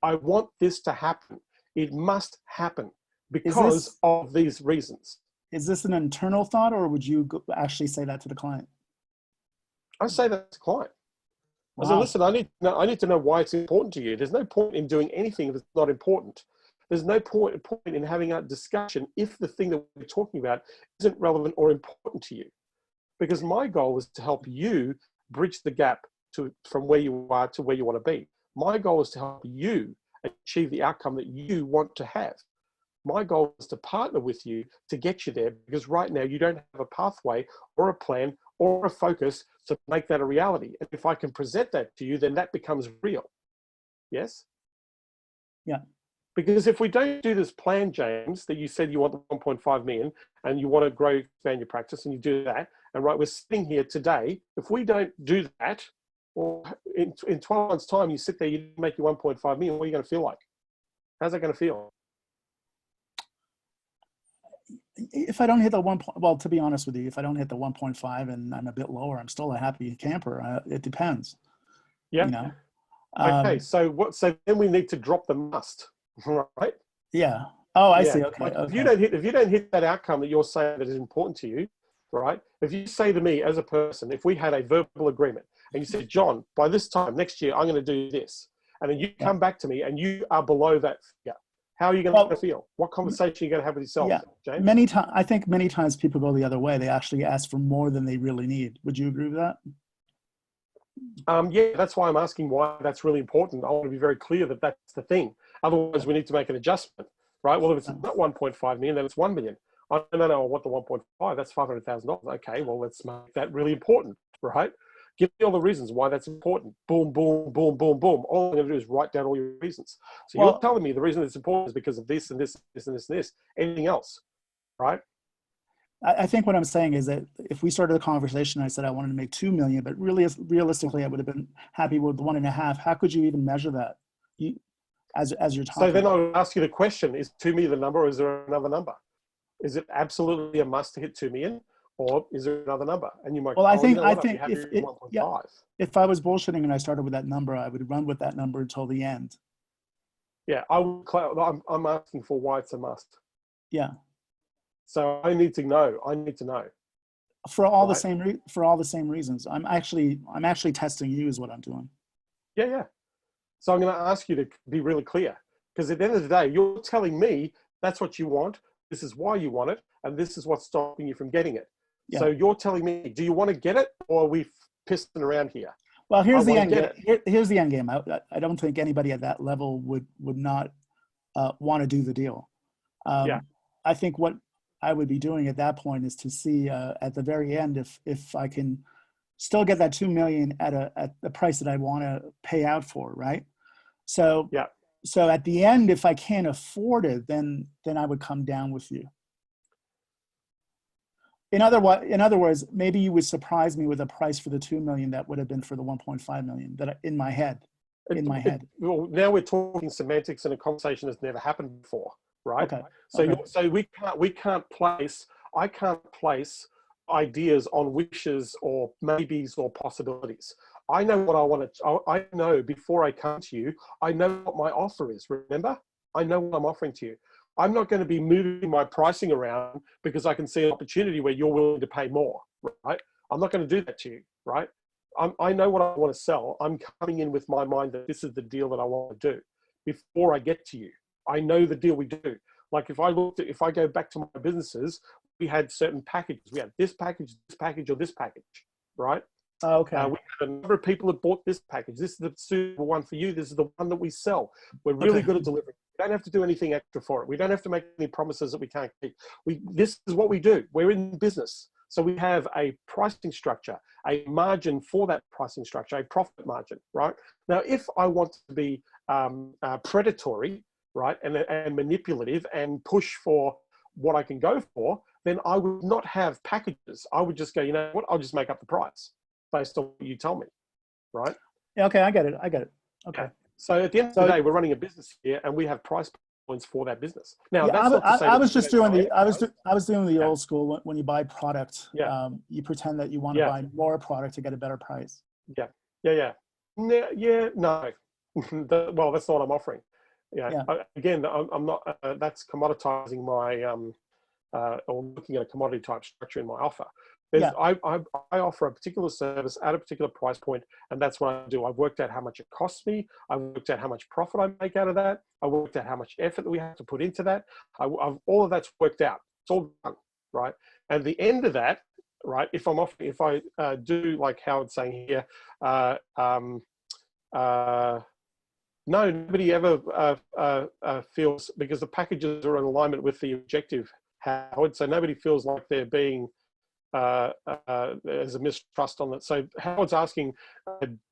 I want this to happen. It must happen because of these reasons. Is this an internal thought, or would you actually say that to the client? I say that to the client. Wow. I say, listen, I need to know why it's important to you. There's no point in doing anything if it's not important. There's no point in having a discussion if the thing that we're talking about isn't relevant or important to you. Because my goal is to help you bridge the gap from where you are to where you want to be. My goal is to help you achieve the outcome that you want to have. My goal is to partner with you to get you there, because right now you don't have a pathway or a plan or a focus to make that a reality. And if I can present that to you, then that becomes real. Yes? Yeah. Because if we don't do this plan, James, that you said you want the 1.5 million and you want to expand your practice, and you do that, and right, we're sitting here today, if we don't do that, or in 12 months' time, you sit there, you make your 1.5 million, what are you going to feel like? How's that going to feel? If I don't hit the well, to be honest with you, if I don't hit the 1.5 and I'm a bit lower, I'm still a happy camper. It depends. Yeah. You know? Okay. So then we need to drop the must, right? Yeah. Oh, I see. Okay. Like okay. If you don't hit that outcome that you're saying that is important to you, right? If you say to me as a person, if we had a verbal agreement and you said, John, by this time next year, I'm going to do this. And then you come back to me and you are below that figure. How are you going to feel? What conversation are you going to have with yourself, James? I think many times people go the other way. They actually ask for more than they really need. Would you agree with that? Yeah, that's why I'm asking why that's really important. I want to be very clear that that's the thing. Otherwise, we need to make an adjustment, right? Well, if it's not 1.5 million, then it's 1 million. No, I want the 1.5. That's $500,000. Okay, well, let's make that really important, right? Give me all the reasons why that's important. Boom, boom, boom, boom, boom. All I'm going to do is write down all your reasons. So you're telling me the reason it's important is because of this and this, this and this and this. Anything else, right? I think what I'm saying is that if we started a conversation, I said I wanted to make 2 million, but really, realistically, I would have been happy with 1.5. How could you even measure that? As you're talking. So then I would ask you the question: is 2 million the number, or is there another number? Is it absolutely a must to hit 2 million, or is there another number? And you might. Well, I think if I was bullshitting and I started with that number, I would run with that number until the end. Yeah, I'm asking for why it's a must. Yeah. So I need to know. For all the same reasons. I'm actually testing you is what I'm doing. Yeah. So I'm going to ask you to be really clear, because at the end of the day, you're telling me that's what you want. This is why you want it, and this is what's stopping you from getting it. Yeah. So you're telling me, do you want to get it, or are we pissing around here? Well, here's the end game. Here's the end game. I don't think anybody at that level would not want to do the deal. I think what I would be doing at that point is to see at the very end if I can still get that 2 million at the price that I want to pay out for, right? So So at the end, if I can't afford it, then I would come down with you. In other words, maybe you would surprise me with a price for the 2 million that would have been for the 1.5 million in my head. Well, now we're talking semantics in a conversation that's never happened before, right? Okay. So I can't place ideas on wishes or maybes or possibilities. I know what I want to. I know before I come to you. I know what my offer is. Remember, I know what I'm offering to you. I'm not going to be moving my pricing around because I can see an opportunity where you're willing to pay more, right? I'm not going to do that to you, right? I know what I want to sell. I'm coming in with my mind that this is the deal that I want to do before I get to you, I know the deal we do. Like if I go back to my businesses, we had certain packages. We had this package, or this package, right? Okay. We had a number of people that bought this package. This is the suitable one for you. This is the one that we sell. We're really good at delivering. We don't have to do anything extra for it. We don't have to make any promises that we can't keep. This is what we do. We're in business. So we have a pricing structure, a margin for that pricing structure, a profit margin, right? Now, if I want to be predatory, right, and manipulative and push for what I can go for, then I would not have packages. I would just go, you know what, I'll just make up the price based on what you tell me, right? Yeah, okay, I get it. Okay. So at the end of the day, we're running a business here, and we have price points for that business. Now, yeah, that's not to say I was just doing I was doing the old school when you buy product. Yeah. You pretend that you want to buy more product to get a better price. Yeah. No. Well, that's not what I'm offering. Yeah. Again, I'm not. That's commoditizing my or looking at a commodity type structure in my offer. I offer a particular service at a particular price point, and that's what I do. I've worked out how much it costs me. I've worked out how much profit I make out of that. I worked out how much effort that we have to put into that. All of that's worked out. It's all done, right? And the end of that, right? If I do like Howard's saying here, no, nobody ever feels, because the packages are in alignment with the objective, Howard. So nobody feels like they're being there's a mistrust on that. So Howard's asking,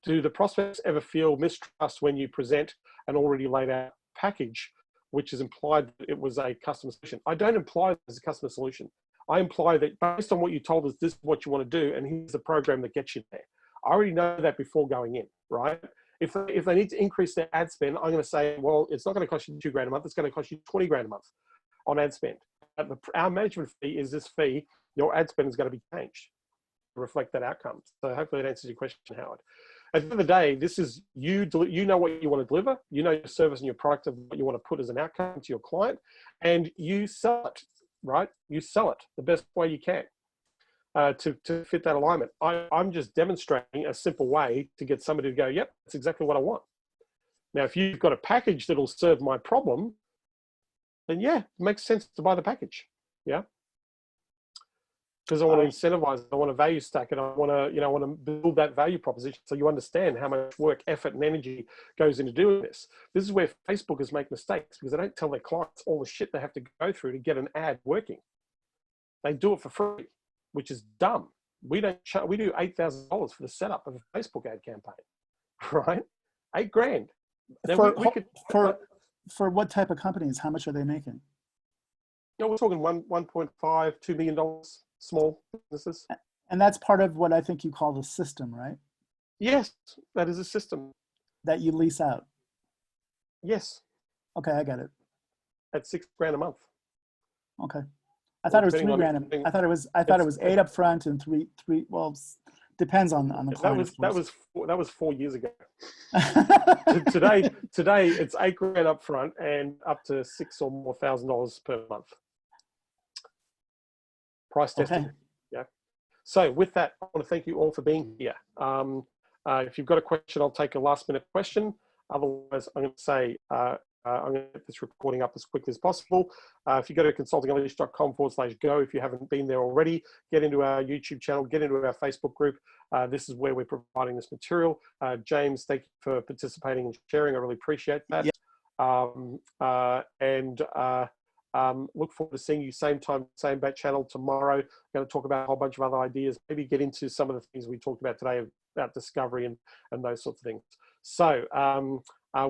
do the prospects ever feel mistrust when you present an already laid out package, which is implied that it was a customer solution? I don't imply it as a customer solution. I imply that based on what you told us, this is what you want to do, and here's the program that gets you there. I already know that before going in, right? If they need to increase their ad spend, I'm going to say, well, it's not going to cost you $2,000 a month. It's going to cost you $20,000 a month on ad spend. Our management fee is this fee. Your ad spend is going to be changed to reflect that outcome. So hopefully that answers your question, Howard. At the end of the day, this is you know what you want to deliver. You know your service and your product of what you want to put as an outcome to your client, and you sell it, right? You sell it the best way you can to fit that alignment. I'm just demonstrating a simple way to get somebody to go, yep, that's exactly what I want. Now, if you've got a package that'll serve my problem, then yeah, it makes sense to buy the package. Yeah. Because I want to incentivize it, I want to value stack it, I want to build that value proposition so you understand how much work, effort, and energy goes into doing this. This is where Facebookers make mistakes, because they don't tell their clients all the shit they have to go through to get an ad working. They do it for free, which is dumb. We do $8,000 for the setup of a Facebook ad campaign, right? $8,000. For what type of companies? How much are they making? We're talking $1.5, $2 million. Small businesses. And that's part of what I think you call the system, right? Yes, that is a system. That you lease out? Yes. Okay, I get it. At $6,000 a month. Okay. I thought it was $3,000. I thought it was 8 up front and three. Well, depends on the client. That was 4 years ago. Today it's $8,000 up front and up to $6,000 or more per month. Price testing. Okay. Yeah. So with that, I want to thank you all for being here. If you've got a question, I'll take a last minute question. Otherwise, I'm going to say, I'm going to get this recording up as quickly as possible. If you go to consultingunleashed.com/go, if you haven't been there already, get into our YouTube channel, get into our Facebook group. This is where we're providing this material. James, thank you for participating and sharing. I really appreciate that. Yeah. Look forward to seeing you same time, same bat channel tomorrow. I'm going to talk about a whole bunch of other ideas, maybe get into some of the things we talked about today about discovery and those sorts of things. So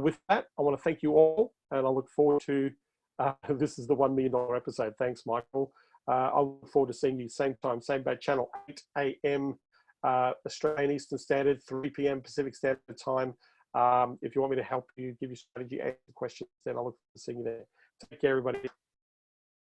with that, I want to thank you all, and I look forward to, this is the $1 million episode. Thanks, Michael. I look forward to seeing you same time, same bat channel, 8 a.m. Australian Eastern Standard, 3 p.m. Pacific Standard Time. If you want me to help you, give you strategy, answer questions, then I look forward to seeing you there. Take care, everybody.